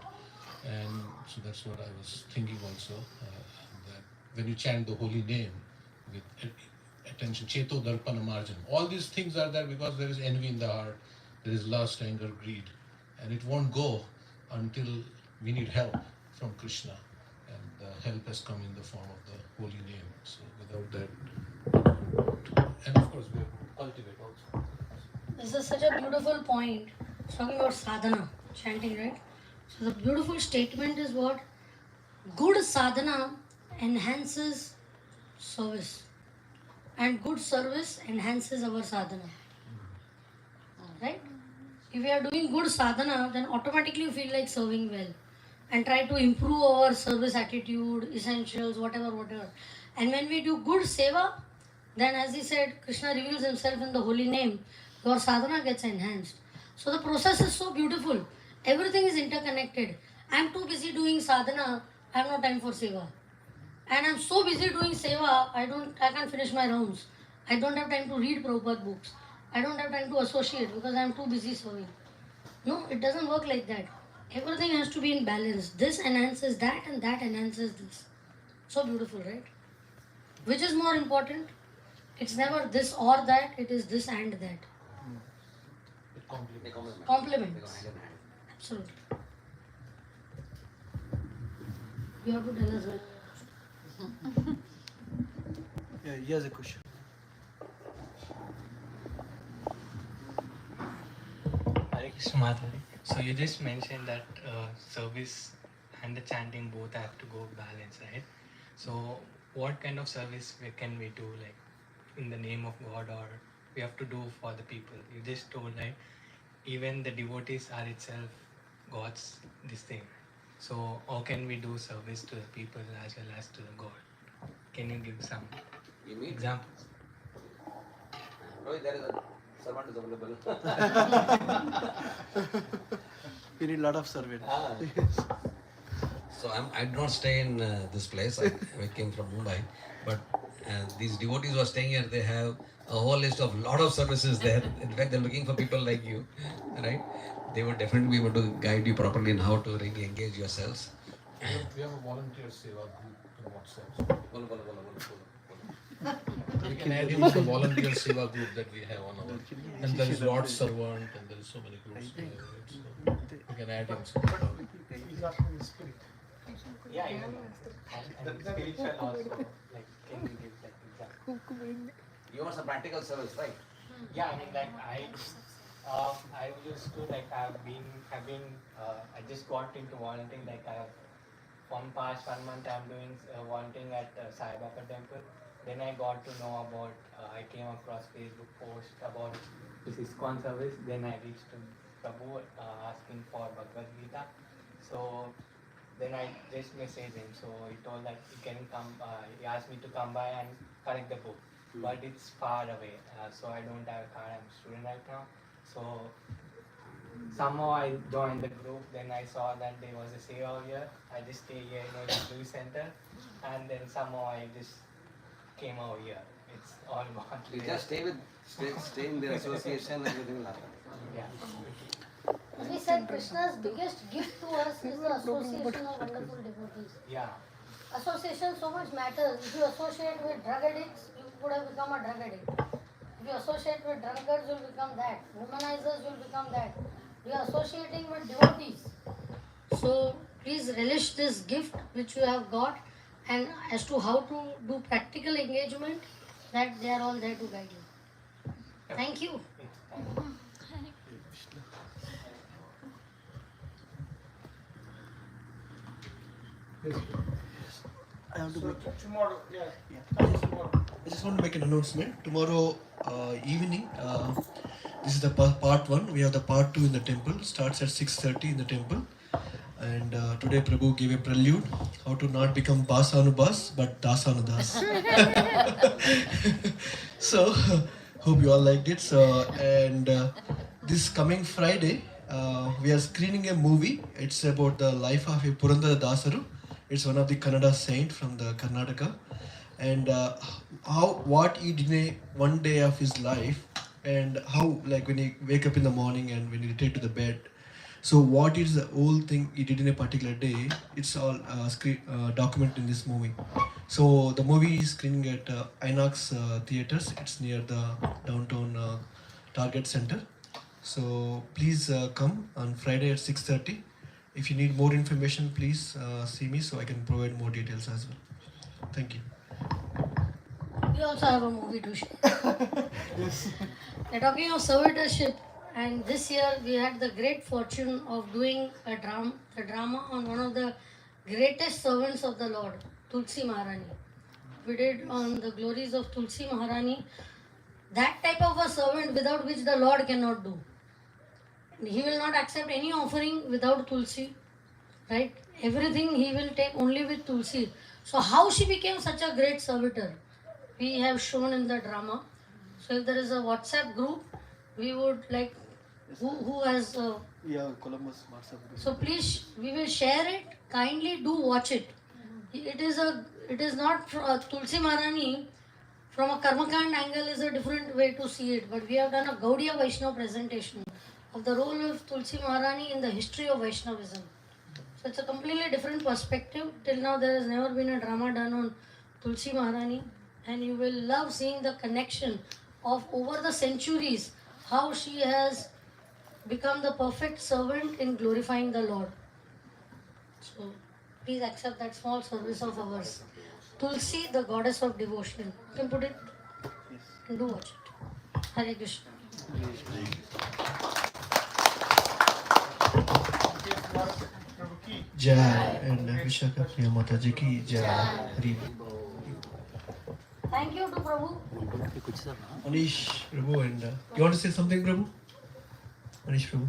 And so that's what I was thinking also, that when you chant the holy name with attention, Cheto Darpana Marjan, all these things are there because there is envy in the heart, there is lust, anger, greed, and it won't go until we need help from Krishna, and the help has come in the form of the holy name. So without that, and of course we have to cultivate also. This is such a beautiful point. It's talking about sadhana, chanting, right? So the beautiful statement is what? Good sadhana enhances service. And good service enhances our sadhana. Right? If we are doing good sadhana, then automatically you feel like serving well. And try to improve our service attitude, essentials, whatever. And when we do good seva, then as he said, Krishna reveals himself in the holy name, your sadhana gets enhanced. So the process is so beautiful. Everything is interconnected. I am too busy doing sadhana, I have no time for seva. And I am so busy doing seva, I can't finish my rounds. I don't have time to read Prabhupada books. I don't have time to associate because I am too busy serving. No, it doesn't work like that. Everything has to be in balance. This enhances that and that enhances this. So beautiful, right? Which is more important? It's never this or that, it is this and that. It complements. Complements. Absolutely. You have to tell us what. Yeah, here's a question. Hare Krishna Mataji. So you just mentioned that service and the chanting both have to go balance, right? So what kind of service can we do, like in the name of God, or we have to do for the people? You just told, right? Even the devotees are itself God's this thing. So how can we do service to the people as well as to the God? Can you give some examples? Rohit, there is a servant is available. We need a lot of servants. So I do not stay in this place. I came from Mumbai, but these devotees who are staying here, they have a whole list of lot of services there. In fact, they're looking for people like you, right? They would definitely be able to guide you properly in how to really engage yourselves. We have a volunteer seva group in WhatsApp. Bolo. We can add him to the volunteer Seva group that we have on our, and there is Lord's Servant, and there is so many groups. So we can add him. Yeah, even and spiritual also. Like, can you give like example? You want some practical service, right? Yeah, I mean, like I used to like I just got into volunteering. Like from past 1 month, I'm doing volunteering at Sai Baba temple. Then I got to know about. I came across Facebook post about this ISKCON service. Then I reached to Prabhu asking for Bhagavad Gita. So then I just messaged him. So he told that he can come. He asked me to come by and collect the book, but it's far away. So I don't have a car. I'm a student right now. So somehow I joined the group. Then I saw that there was a sale over here. I just stay here in the blue center, and then somehow I just came over here. It's all about. You just stay in the association and everything will happen. Yeah. As we said, Krishna's biggest gift to us is the association of wonderful devotees. Yeah. Association so much matters. If you associate with drug addicts, you would have become a drug addict. If you associate with drunkards, you'll become that. Womanizers, you'll become that. You are associating with devotees. So please relish this gift which you have got, and as to how to do practical engagement, that they are all there to guide you. Thank you. Tomorrow, I just want to make an announcement. Tomorrow evening, this is the part 1. We have the part 2 in the temple. Starts at 6:30 in the temple. And today Prabhu gave a prelude how to not become Basanubas but Dasanudas. So hope you all liked it. And this coming Friday, we are screening a movie. It's about the life of a Purandara Dasaru. It's one of the Kannada saint from the Karnataka, and what he did one day of his life, and how, like, when he wake up in the morning and when he retire to the bed. So what is the whole thing he did in a particular day? It's all documented in this movie. So the movie is screening at Inox theaters. It's near the downtown Target Center. So please come on Friday at 6:30. If you need more information, please see me so I can provide more details as well. Thank you. We also have a movie to share. We're talking of servitorship, and this year we had the great fortune of doing a drama on one of the greatest servants of the Lord, Tulsi Maharani. We did on the glories of Tulsi Maharani, that type of a servant without which the Lord cannot do. He will not accept any offering without Tulsi, right? Everything he will take only with Tulsi. So how she became such a great servitor, we have shown in the drama. So if there is a WhatsApp group, we would like, who has... Columbus WhatsApp group. So please, we will share it. Kindly do watch it. It is not Tulsi Maharani from a Karmakand angle is a different way to see it. But we have done a Gaudiya Vaishnava presentation of the role of Tulsi Maharani in the history of Vaishnavism. So it's a completely different perspective. Till now there has never been a drama done on Tulsi Maharani, and you will love seeing the connection of over the centuries, how she has become the perfect servant in glorifying the Lord. So please accept that small service of ours. Tulsi, the goddess of devotion. You can put it and do watch it. Hare Krishna. Jai, and Vishaka Priya Mataji ki Jai. Hari. Thank you to Prabhu. Manish Prabhu, and you want to say something, Prabhu? Manish Prabhu.